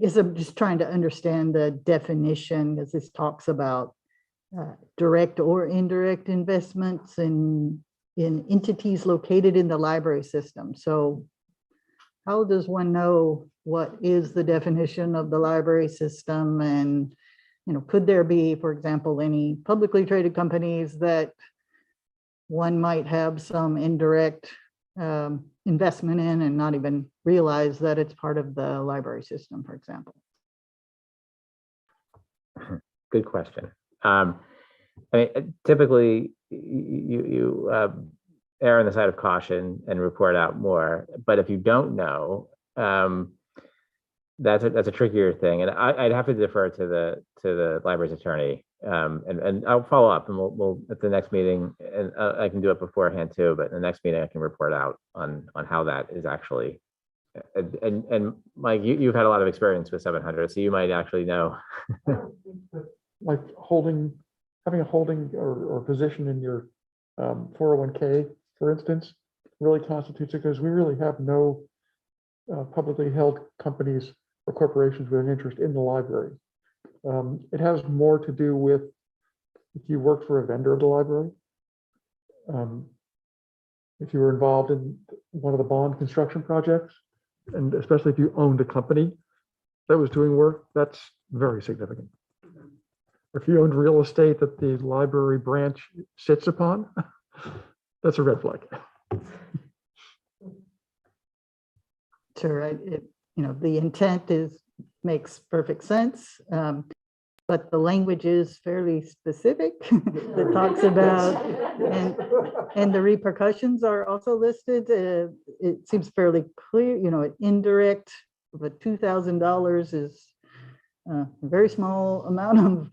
guess I'm just trying to understand the definition, as this talks about direct or indirect investments in entities located in the library system. So how does one know what is the definition of the library system? And, could there be, for example, any publicly traded companies that one might have some indirect investment in and not even realize that it's part of the library system, for example? Good question. I mean, typically you err on the side of caution and report out more. But if you don't know, that's a trickier thing, and I'd have to defer to the library's attorney, and I'll follow up, and we'll at the next meeting, and I can do it beforehand too. But in the next meeting, I can report out on how that is actually. And Mike, you've had a lot of experience with 700, so you might actually know. Like having a holding or position in your 401k, for instance, really constitutes it, because we really have no publicly held companies or corporations with an interest in the library. It has more to do with if you work for a vendor of the library, if you were involved in one of the bond construction projects, and especially if you owned a company that was doing work, that's very significant. If you owned real estate that the library branch sits upon, that's a red flag. Sure, the intent makes perfect sense, but the language is fairly specific that talks about, and the repercussions are also listed. It seems fairly clear, an indirect of $2,000 is a very small amount of,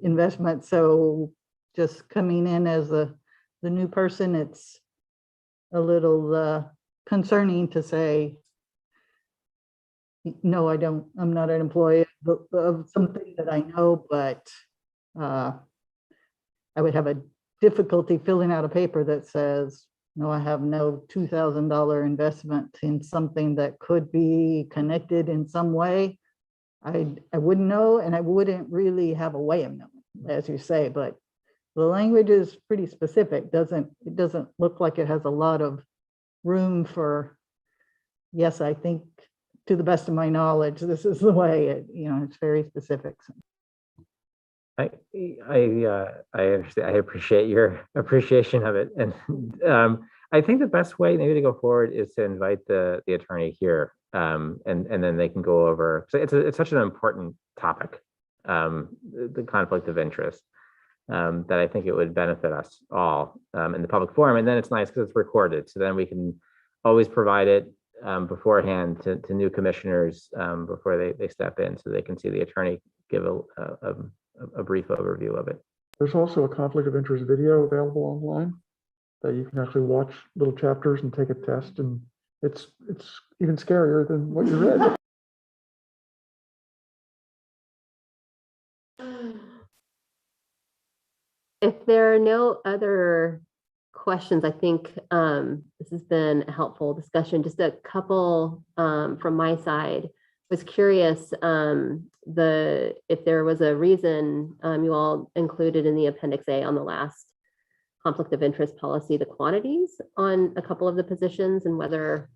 investment. So just coming in as the new person, it's a little concerning to say, no, I'm not an employee of something that I know, but I would have a difficulty filling out a paper that says, no, I have no $2,000 investment in something that could be connected in some way. I wouldn't know, and I wouldn't really have a way of knowing, as you say, but the language is pretty specific. It doesn't look like it has a lot of room for, yes, I think, to the best of my knowledge, this is the way it's very specific. I understand. I appreciate your appreciation of it, and I think the best way maybe to go forward is to invite the attorney here, and then they can go over. So it's such an important topic, the conflict of interest, that I think it would benefit us all in the public forum. And then it's nice because it's recorded, so then we can always provide it beforehand to new commissioners before they step in, so they can see the attorney give a brief overview of it. There's also a conflict of interest video available online that you can actually watch little chapters and take a test, and it's even scarier than what you read. If there are no other questions, I think this has been a helpful discussion. Just a couple from my side. was curious, if there was a reason you all included in the Appendix A on the last conflict of interest policy, the quantities on a couple of the positions and whether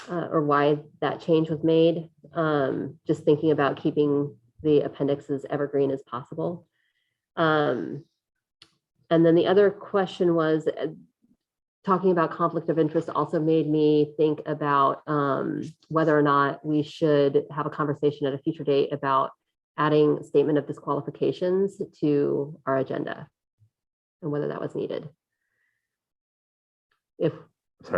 or why that change was made. Just thinking about keeping the appendix as evergreen as possible. And then the other question was, talking about conflict of interest also made me think about whether or not we should have a conversation at a future date about adding statement of disqualifications to our agenda and whether that was needed. If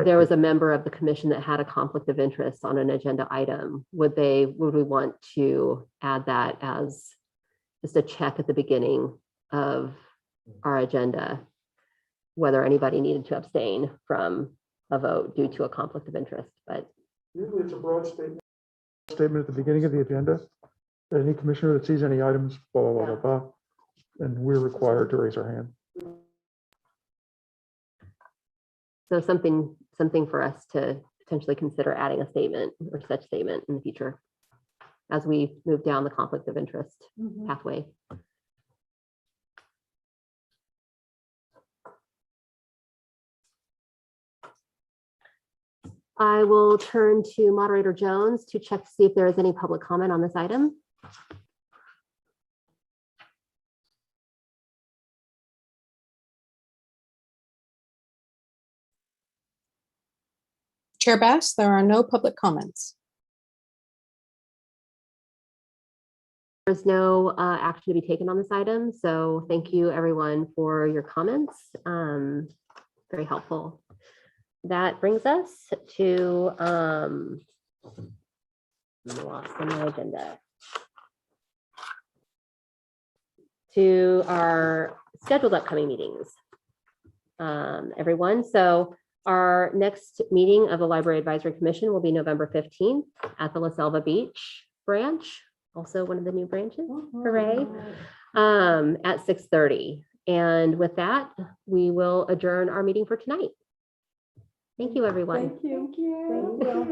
there was a member of the commission that had a conflict of interest on an agenda item, would we want to add that as just a check at the beginning of our agenda, whether anybody needed to abstain from a vote due to a conflict of interest? But Usually it's a broad statement at the beginning of the agenda. Any commissioner that sees any items, blah, blah, blah, blah, blah, and we're required to raise our hand. so something for us to potentially consider adding a statement or such statement in the future as we move down the conflict of interest pathway. I will turn to Moderator Jones to check to see if there is any public comment on this item. Chair Bass, there are no public comments. There's no action to be taken on this item, so thank you everyone for your comments. Very helpful. That brings us to lost on my agenda. To our scheduled upcoming meetings, everyone. So our next meeting of the Library Advisory Commission will be November 15th at the La Selva Beach branch, also one of the new branches. Hooray! At 6:30. And with that, we will adjourn our meeting for tonight. Thank you, everyone. Thank you.